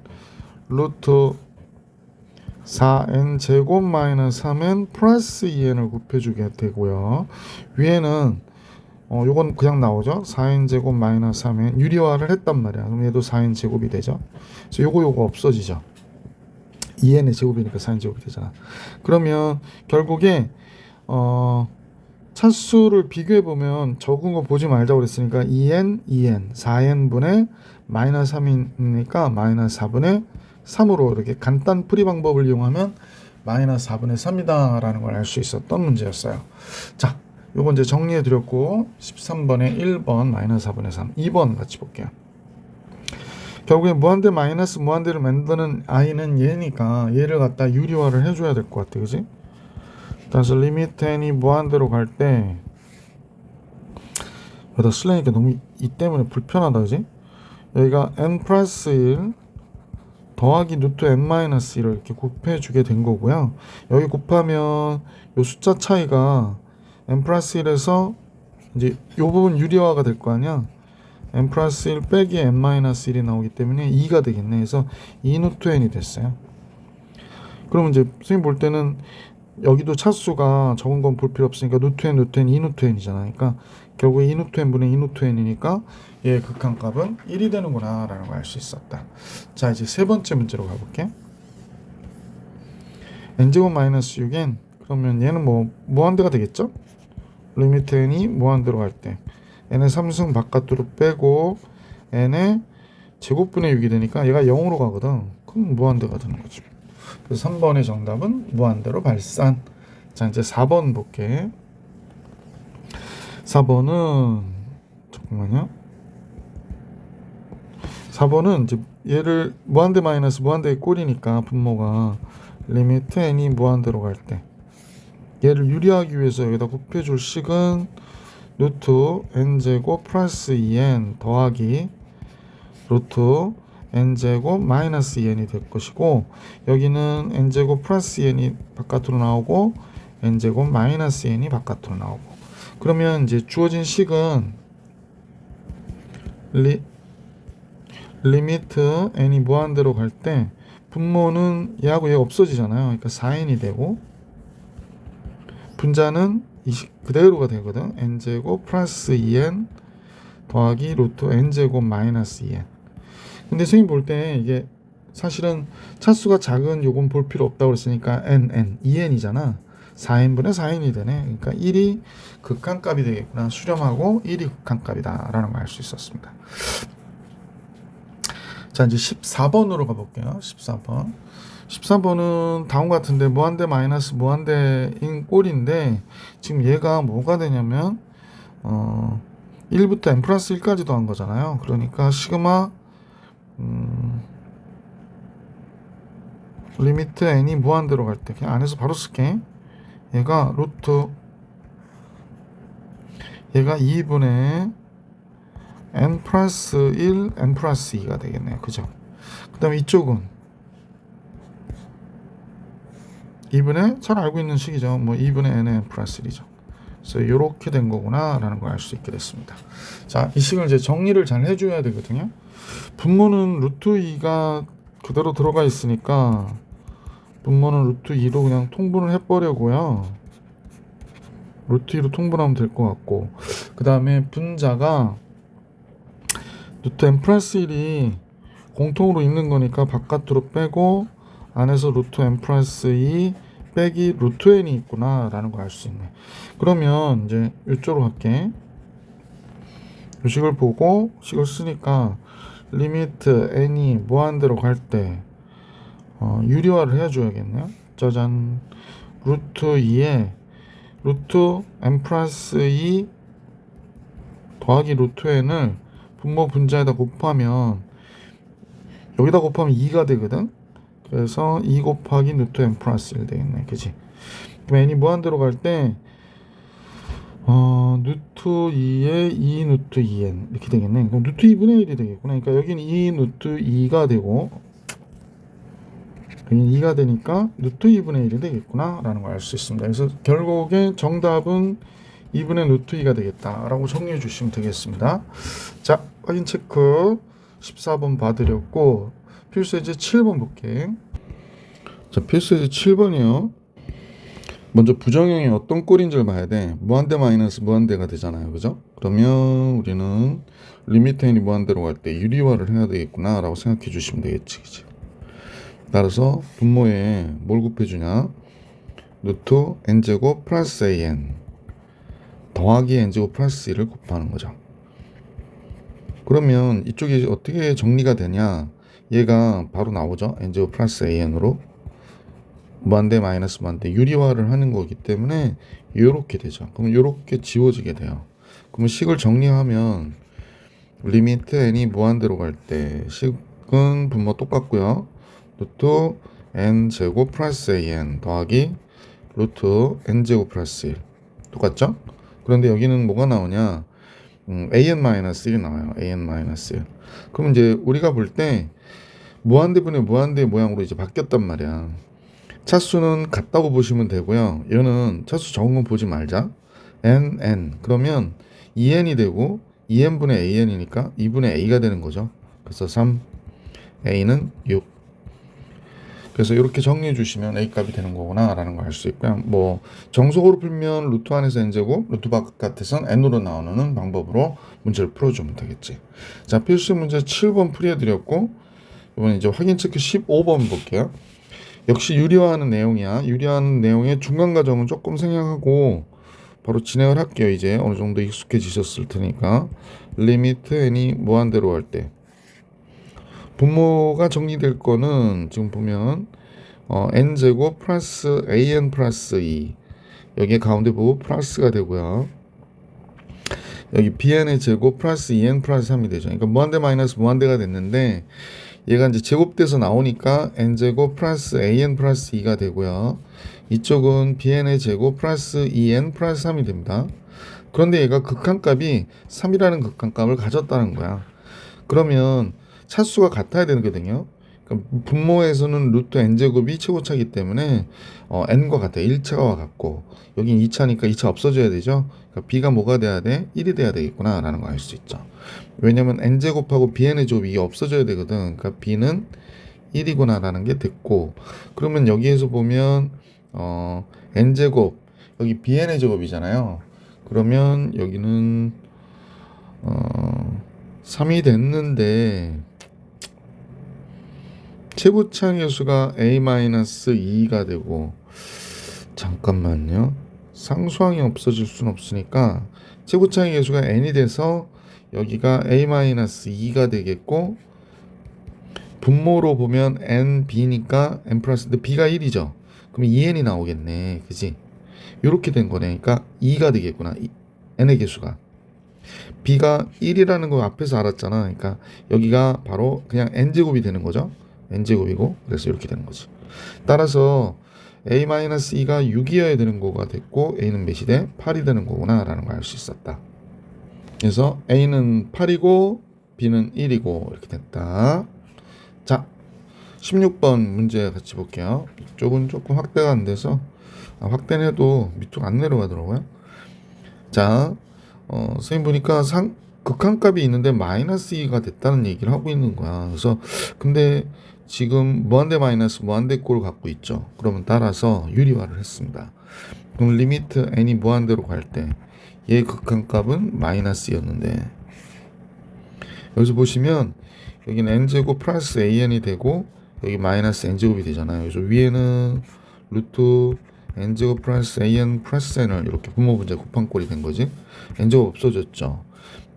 A: 루트 4n제곱 마이너스 3n 플러스 2n을 곱해주게 되고요. 위에는 요건 그냥 나오죠. 4n제곱 마이너스 3n 유리화를 했단 말이야. 그럼 얘도 4n제곱이 되죠. 그래서 요거 없어지죠. 2n의 제곱이니까 4n제곱이 되잖아. 그러면 결국에 차수를 비교해보면 적은 거 보지 말자고 그랬으니까 2n, 4n분의 마이너스 3이니까 마이너스 4분의 3으로 이렇게 간단 풀이 방법을 이용하면 마이너스 4분의 3이다 라는 걸 알 수 있었던 문제였어요. 자, 요거 이제 정리해 드렸고 13번에 1번 마이너스 4분의 3, 2번 같이 볼게요. 결국에 무한대 마이너스 무한대를 만드는 i는 얘니까 얘를 갖다 유리화를 해줘야 될 것 같아, 그지? 그래서 리미트 n이 무한대로 갈 때 여기다 쓰려니까 너무 이 때문에 불편하다, 그지? 여기가 n 플러스 1 더하기 루트 n 마이너스 1을 이렇게 곱해주게 된 거고요. 여기 곱하면 요 숫자 차이가 n 플러스 1에서 이제 요 부분 유리화가 될 거 아니야. n 플러스 1 빼기 n 마이너스 1이 나오기 때문에 2가 되겠네. 그래서 2 루트 n이 됐어요. 그러면 이제 선생님 볼 때는 여기도 차수가 적은 건 볼 필요 없으니까 루트 n, 2 루트 n이잖아. 그러니까 결국에 2 루트 n분의 2 루트 n이니까 얘의 극한값은 1이 되는구나 라는 걸 알 수 있었다. 자, 이제 세 번째 문제로 가볼게. n제곱 마이너스 6n 그러면 얘는 뭐 무한대가 되겠죠? 리미트 n이 무한대로 갈 때 n의 3승 바깥으로 빼고 n의 제곱분의 6이 되니까 얘가 0으로 가거든. 그럼 무한대가 되는 거지. 그래서 3번의 정답은 무한대로 발산. 자, 이제 4번 볼게. 4번은 잠깐만요. 4번은 이제 얘를 무한대 마이너스 무한대의 꼴이니까 분모가 리미트 n이 무한대로 갈 때 얘를 유리하기 위해서 여기다 곱해줄 식은 루트 n제곱 플러스 2n 더하기 루트 n제곱 마이너스 2n이 될 것이고 여기는 n제곱 플러스 2n이 바깥으로 나오고 n제곱 마이너스 2n이 바깥으로 나오고 그러면 이제 주어진 식은 리미트 n이 무한대로 갈 때 분모는 얘하고 얘가 없어지잖아요. 그러니까 4n이 되고 분자는 이 식 그대로가 되거든. n제곱 플러스 2n 더하기 루트 n제곱 마이너스 2n. 근데 선생님 볼 때 이게 사실은 차수가 작은 요건 볼 필요 없다고 그랬으니까 n, 2n이잖아. 4n분의 4n이 되네. 그러니까 1이 극한값이 되겠구나. 수렴하고 1이 극한값이다 라는 걸 알 수 있었습니다. 자, 이제 14번으로 가볼게요. 14번. 14번은 다음과 같은데 무한대 마이너스 무한대인 꼴인데 지금 얘가 뭐가 되냐면 1부터 n 플러스 1까지 더한 거잖아요. 그러니까 시그마 리미트 n이 무한대로 갈 때 그냥 안에서 바로 쓸게. 얘가 루트 얘가 2분의 n 플러스 1 n 플러스 2가 되겠네요. 그죠? 그 다음에 이쪽은 2분의 잘 알고 있는 식이죠. 뭐 2분의 n의 n 플러스 1이죠. 그래서 이렇게 된 거구나 라는 걸 알 수 있게 됐습니다. 자, 이 식을 이제 정리를 잘 해줘야 되거든요. 분모는 루트 2가 그대로 들어가 있으니까 분모는 루트 2로 그냥 통분을 해버려고요. 루트 2로 통분하면 될 것 같고 그 다음에 분자가 루트 n 플러스 1이 공통으로 있는 거니까 바깥으로 빼고 안에서 루트 n 플러스 2 빼기 루트 n이 있구나 라는 걸 알 수 있네. 그러면 이제 이쪽으로 갈게. 이 식을 보고 식을 쓰니까 리미트 n이 무한대로 갈 때 유리화를 해줘야겠네요. 짜잔. 루트 2에 루트 n 플러스 2 더하기 루트 n을 분모 분자에다 곱하면 여기다 곱하면 2가 되거든. 그래서 2 곱하기 루트 n 플러스 1 되겠네. 그치? 그럼 n이 무한대로 갈 때 루트 2에 2 루트 2n 이렇게 되겠네. 그럼 루트 2분의 1이 되겠구나. 그러니까 여기는 2 루트 2가 되고 여기는 2가 되니까 루트 2분의 1이 되겠구나 라는 걸 알 수 있습니다. 그래서 결국에 정답은 2분의 루트 2가 되겠다 라고 정리해 주시면 되겠습니다. 자, 확인 체크 14번 봐드렸고 필수 이제 7번 볼게. 자, 필수 7번이요. 먼저 부정형이 어떤 꼴인지를 봐야 돼. 무한대 마이너스 무한대가 되잖아요. 그죠? 그러면 우리는 리미트 n이 무한대로 갈 때 유리화를 해야 되겠구나 라고 생각해 주시면 되겠지. 그치? 따라서 분모에 뭘 곱해주냐? 루트 n제곱 플러스 an 더하기 n제곱 플러스 1을 곱하는 거죠. 그러면 이쪽이 어떻게 정리가 되냐? 얘가 바로 나오죠. n제곱 플러스 an으로 무한대 마이너스 무한대 유리화를 하는 거기 때문에 이렇게 되죠. 그럼 이렇게 지워지게 돼요. 그러면 식을 정리하면 리미트 n이 무한대로 갈 때 식은 분모 똑같고요. 루트 n 제곱 플러스 an 더하기 루트 n 제곱 플러스 1 똑같죠? 그런데 여기는 뭐가 나오냐? an-1이 나와요. an-1. 그럼 이제 우리가 볼 때 무한대분의 무한대 모양으로 이제 바뀌었단 말이야. 차수는 같다고 보시면 되고요. 얘는 차수 적은 건 보지 말자. n 그러면 2n이 되고 2n분의 an이니까 2분의 a가 되는 거죠. 그래서 3 a는 6. 그래서 이렇게 정리해 주시면 a 값이 되는 거구나 라는 걸 알 수 있고요. 뭐 정속으로 풀면 루트 안에서 n제곱, 루트 바깥에선 n으로 나오는 방법으로 문제를 풀어주면 되겠지. 자, 필수 문제 7번 풀이해드렸고 이번에 이제 확인 체크 15번 볼게요. 역시 유리화하는 내용이야. 유리화하는 내용의 중간 과정은 조금 생략하고 바로 진행을 할게요. 이제 어느 정도 익숙해지셨을 테니까. 리미트 n이 무한대로 할 때 분모가 정리될 거는 지금 보면 n제곱 플러스 an 플러스 2 여기 가운데 부분 플러스가 되고요. 여기 bn의 제곱 플러스 2n 플러스 3이 되죠. 그러니까 무한대 마이너스 무한대가 됐는데 얘가 이제 제곱돼서 나오니까 n제곱 플러스 an 플러스 2가 되고요. 이쪽은 bn의 제곱 플러스 2n 플러스 3이 됩니다. 그런데 얘가 극한값이 3이라는 극한값을 가졌다는 거야. 그러면 차수가 같아야 되거든요. 그러니까 분모에서는 루트 n제곱이 최고차이기 때문에 n과 같아요. 1차와 같고 여긴 2차니까 2차 없어져야 되죠. 그러니까 b가 뭐가 돼야 돼? 1이 돼야 되겠구나 라는 걸 알 수 있죠. 왜냐면 n제곱하고 bn의 제곱이 없어져야 되거든. 그러니까 b는 1이구나 라는 게 됐고 그러면 여기에서 보면 n제곱 여기 bn의 제곱이잖아요. 그러면 여기는 3이 됐는데 최고차의 수가 a-2가 되고 잠깐만요. 상수항이 없어질 수는 없으니까 최고차의 개수가 n이 돼서 여기가 a-2가 되겠고 분모로 보면 n, b니까 n 플러스 b가 1이죠. 그럼 2n이 나오겠네. 그지? 이렇게 된 거네. 그러니까 2가 되겠구나. n의 개수가. b가 1이라는 거 앞에서 알았잖아. 그러니까 여기가 바로 그냥 n제곱이 되는 거죠. n제곱이고 그래서 이렇게 되는 거지. 따라서 a-2가 6이어야 되는 거가 됐고 a는 몇이 돼? 8이 되는 거구나 라는 걸 알 수 있었다. 그래서 a는 8이고 b는 1이고 이렇게 됐다. 자, 16번 문제 같이 볼게요. 이쪽은 조금 확대가 안 돼서 확대는 해도 밑으로 안 내려가더라고요. 자, 선생님 보니까 극한값이 있는데 마이너스 2가 됐다는 얘기를 하고 있는 거야. 그래서 근데 지금 무한대 마이너스 무한대 꼴을 갖고 있죠. 그러면 따라서 유리화를 했습니다. 그럼 리미트 n이 무한대로 갈 때 얘 극한값은 마이너스였는데 여기서 보시면 여기는 n제곱 플러스 an이 되고 여기 마이너스 n제곱이 되잖아요. 그래서 위에는 루트 n제곱 플러스 an 플러스 n을 이렇게 분모 분자 곱한 꼴이 된 거지. n제곱 없어졌죠.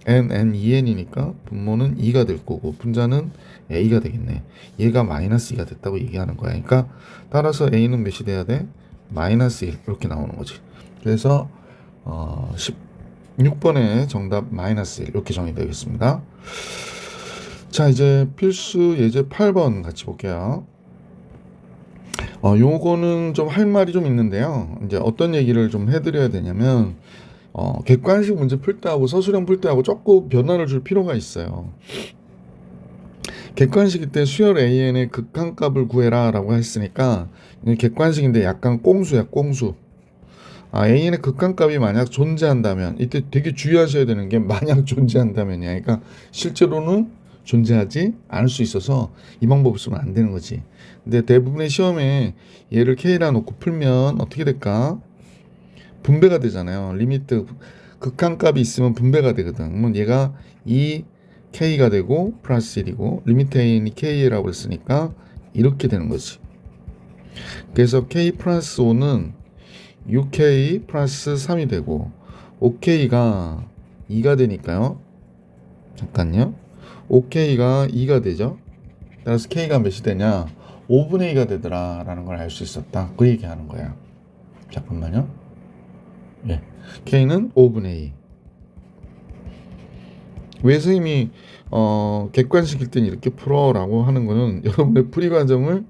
A: n2n이니까 분모는 2가 될 거고 분자는 a가 되겠네. 얘가 마이너스 2가 됐다고 얘기하는 거야. 그러니까 따라서 a는 몇이 돼야 돼? 마이너스 1 이렇게 나오는 거지. 그래서 16번의 정답 마이너스 1 이렇게 정의되겠습니다. 자, 이제 필수 예제 8번 같이 볼게요. 요거는 좀 할 말이 좀 있는데요. 이제 어떤 얘기를 좀 해드려야 되냐면 객관식 문제 풀 때하고 서술형 풀 때하고 조금 변화를 줄 필요가 있어요. 객관식일 때 수열 AN의 극한값을 구해라 라고 했으니까 객관식인데 약간 꽁수야, 꽁수. AN의 극한값이 만약 존재한다면 이때 되게 주의하셔야 되는 게 만약 존재한다면이야. 그러니까 실제로는 존재하지 않을 수 있어서 이 방법을 쓰면 안 되는 거지. 근데 대부분의 시험에 얘를 K라 놓고 풀면 어떻게 될까? 분배가 되잖아요. 리미트 극한값이 있으면 분배가 되거든. 그러면 얘가 2K가 되고 플러스 1이고 리미트 A는 K라고 했으니까 이렇게 되는 거지. 그래서 K 플러스 5는 6K 플러스 3이 되고 5K가 2가 되니까요. 잠깐요. 5K가 2가 되죠. 따라서 K가 몇이 되냐? 5분의 2가 되더라 라는 걸 알 수 있었다. 그 얘기하는 거야. 잠깐만요. 예. K는 5분의 2. 왜 선생님이 객관식일 땐 이렇게 풀어라고 하는 거는 여러분의 풀이 과정을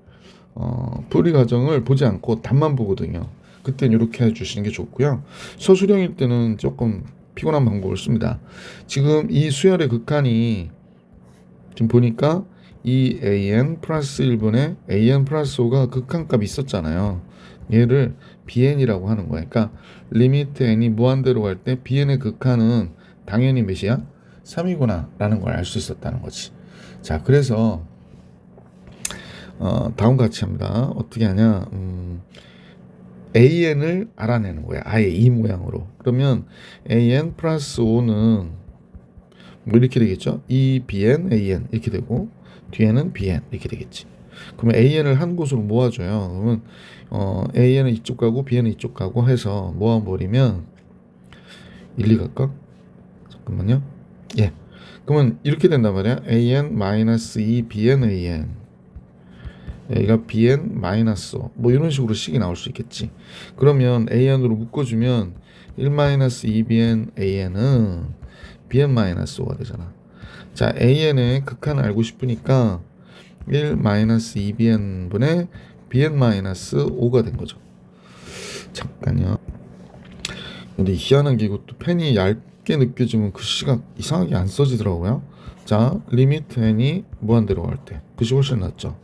A: 보지 않고 답만 보거든요. 그땐 이렇게 해주시는 게 좋고요. 서술형일 때는 조금 피곤한 방법을 씁니다. 지금 이 수열의 극한이 지금 보니까 이 an 플러스 1분의 an 플러스 5가 극한값이 있었잖아요. 얘를 bn이라고 하는 거야. 그러니까 리미트 n이 무한대로 갈 때 bn의 극한은 당연히 몇이야? 3이구나 라는 걸 알 수 있었다는 거지. 자, 그래서 다음과 같이 합니다. 어떻게 하냐? an을 알아내는 거야. 아예 이 모양으로. 그러면 an 플러스 5는 뭐 이렇게 되겠죠? bn an 이렇게 되고 뒤에는 bn 이렇게 되겠지. 그러면 an을 한 곳으로 모아줘요. 그러면 an은 이쪽 가고 bn은 이쪽 가고 해서 모아버리면 1, 2 갈까? 잠깐만요. 예. 그러면 이렇게 된단 말이야. an-2 bn an 여기가 bn 마이너스 5 뭐 이런 식으로 식이 나올 수 있겠지. 그러면 an으로 묶어주면 1-2 bn an은 bn 마이너스 5가 되잖아. 자, an의 극한을 알고 싶으니까 1-2 bn 분의 bn 마이너스 5가 된 거죠. 잠깐요. 근데 희한한 게 이것도 펜이 얇게 느껴지면 글씨가 이상하게 안 써지더라고요. 자, 리미트 n이 무한대로 갈 때 글씨 훨씬 낫죠.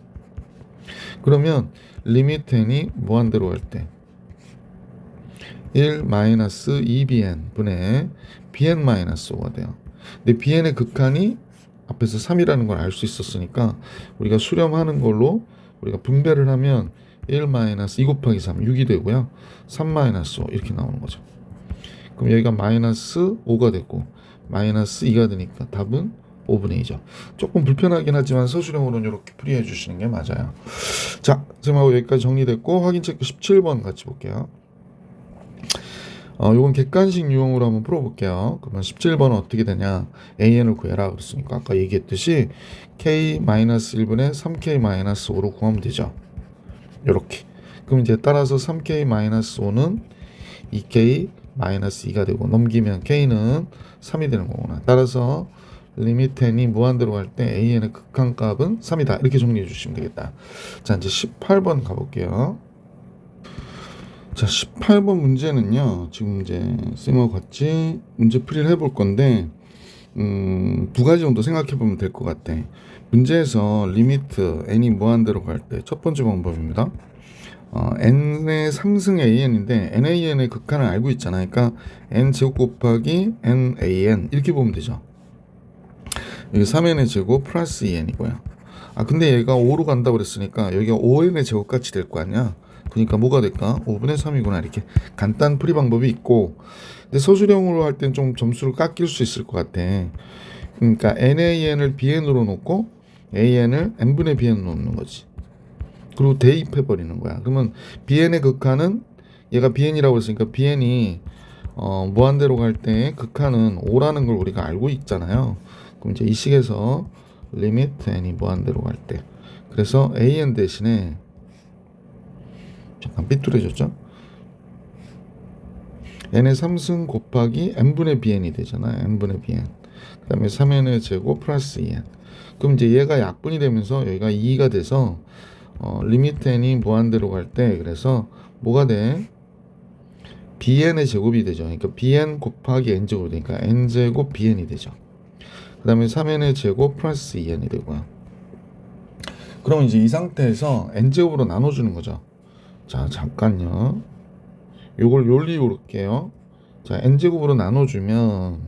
A: 그러면 리미트 n이 무한대로 갈 때 1-2bn 분의 bn-5가 돼요. 근데 bn의 극한이 앞에서 3이라는 걸 알 수 있었으니까 우리가 수렴하는 걸로 우리가 분배를 하면 1-2 곱하기 3 6이 되고요. 3-5 이렇게 나오는 거죠. 그럼 여기가 마이너스 5가 되고 마이너스 2가 되니까 답은 5분의 2죠. 조금 불편하긴 하지만 서술형으로는 이렇게 풀이해 주시는 게 맞아요. 자, 선생님하고 여기까지 정리됐고 확인 체크 17번 같이 볼게요. 요건 객관식 유형으로 한번 풀어볼게요. 그러면 17번은 어떻게 되냐? an을 구해라 그랬으니까 아까 얘기했듯이 k-1분의 3k-5로 구하면 되죠. 요렇게. 그럼 이제 따라서 3k-5는 2k-2가 되고 넘기면 k는 3이 되는 거구나. 따라서 리미트 n이 무한대로 갈 때 an의 극한값은 3이다. 이렇게 정리해 주시면 되겠다. 자, 이제 18번 가볼게요. 자, 18번 문제는요. 지금 이제 쌤하고 같이 문제 풀이를 해볼 건데 두 가지 정도 생각해 보면 될 것 같아. 문제에서 리미트 n이 무한대로 갈 때 첫 번째 방법입니다. n의 3승 an인데 nan의 극한을 알고 있잖아. 그러니까 n 제곱 곱하기 nan 이렇게 보면 되죠. 여기 3n의 제곱 플러스 2n이고요. 근데 얘가 5로 간다고 그랬으니까 여기가 5n의 제곱같이 될 거 아니야. 그러니까 뭐가 될까? 5분의 3이구나. 이렇게 간단 풀이 방법이 있고, 근데 서술형으로 할 땐 좀 점수를 깎일 수 있을 것 같아. 그러니까 nan을 bn으로 놓고 an을 n분의 bn으로 놓는 거지. 그리고 대입해 버리는 거야. 그러면 bn의 극한은 얘가 bn이라고 했으니까 bn이 무한대로 갈 때 극한은 5라는 걸 우리가 알고 있잖아요. 그럼 이제 이 식에서 리미트 n이 무한대로 갈 때, 그래서 an 대신에 잠깐 삐뚤어졌죠? n의 3승 곱하기 n분의 bn이 되잖아요. n분의 bn. 그 다음에 3n의 제곱 플러스 2n. 그럼 이제 얘가 약분이 되면서 여기가 2가 돼서 리미트 n이 무한대로 갈 때 그래서 뭐가 돼? bn의 제곱이 되죠. 그러니까 bn 곱하기 n제곱이 되니까 n제곱 bn이 되죠. 그 다음에 3n의 제곱 플러스 2n이 되고요. 그럼 이제 이 상태에서 n제곱으로 나눠주는 거죠. 자, 잠깐요. 요걸 요리 올게요. 자, n제곱으로 나눠주면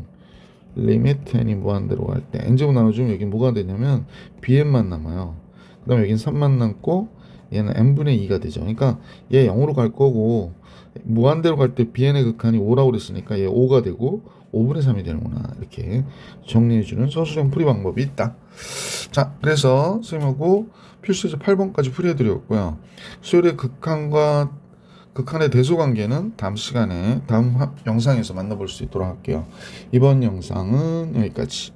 A: 리미트 n이 무한대로 갈 때 n제곱 나눠주면 여기 뭐가 되냐면 bn만 남아요. 그 다음에 여긴 3만 남고 얘는 n분의 2가 되죠. 그러니까 얘 0으로 갈 거고 무한대로 갈 때 bn의 극한이 5라고 그랬으니까 얘 5가 되고 5분의 3이 되는구나. 이렇게 정리해주는 서술형 풀이 방법이 있다. 자, 그래서 선생님하고 필수에서 8번까지 풀이해드렸고요. 수열의 극한의 대소관계는 다음 시간에 다음 영상에서 만나볼 수 있도록 할게요. 이번 영상은 여기까지.